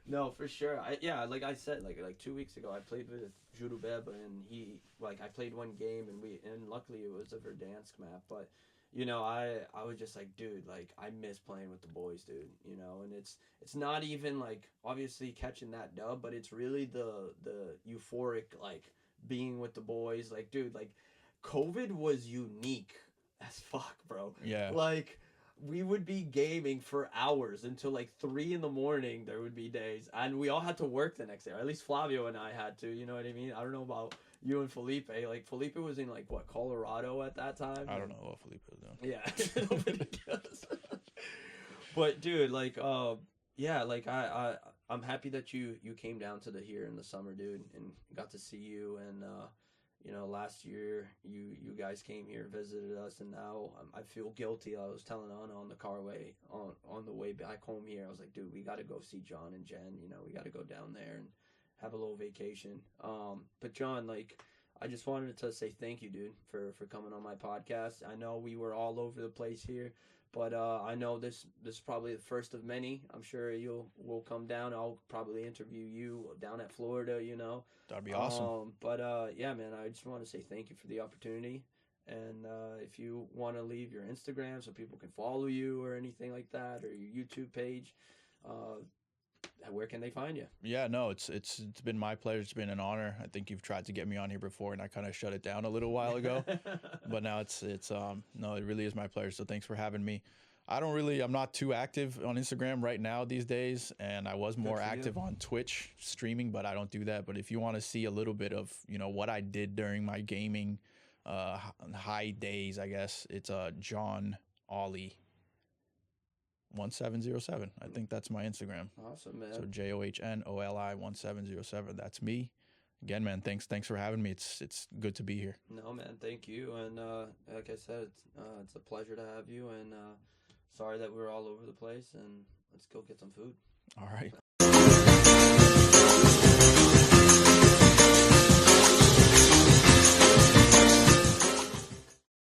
No, for sure. Like I said, like 2 weeks ago, I played with Jurubeb, and I played one game, and luckily it was a Verdansk map, but I was just like, dude, like I miss playing with the boys, dude, and it's not even like obviously catching that dub, but it's really the euphoric like being with the boys, like, dude, like COVID was unique as fuck, bro. Yeah. Like we would be gaming for hours until like 3 in the morning. There would be days, and we all had to work the next day. Or at least Flavio and I had to. You know what I mean? I don't know about you and Felipe. Like Felipe was in like what, Colorado at that time. I don't know what Felipe was doing. Yeah, nobody does. But dude, like, yeah, like I'm happy that you came down to the here in the summer, dude, and got to see you. And you know, last year you guys came here, visited us, and now I feel guilty. I was telling Anna on the car way on the way back home here. I was like, dude, we got to go see John and Jen. You know, we got to go down there and have a little vacation. But John, like, I just wanted to say thank you, dude, for coming on my podcast. I know we were all over the place here, but I know this is probably the first of many. I'm sure will come down. I'll probably interview you down at Florida, you know. That'd be awesome. But yeah, man, I just want to say thank you for the opportunity. And if you want to leave your Instagram so people can follow you or anything like that, or your YouTube page, where can they find you? Yeah, no, it's been my pleasure. It's been an honor. I think you've tried to get me on here before, and I kind of shut it down a little while ago. But now it's no, it really is my pleasure. So thanks for having me. I'm not too active on Instagram right now these days, and I was more active on Twitch streaming, but I don't do that. But if you want to see a little bit of, you know, what I did during my gaming high days, I guess it's John Ollie 1707. I think that's my Instagram. Awesome, man. So JOHNOLI 1707. That's me. Again, man, thanks for having me. It's good to be here. No, man, thank you. And like I said, it's a pleasure to have you. And sorry that we're all over the place. And let's go get some food. All right.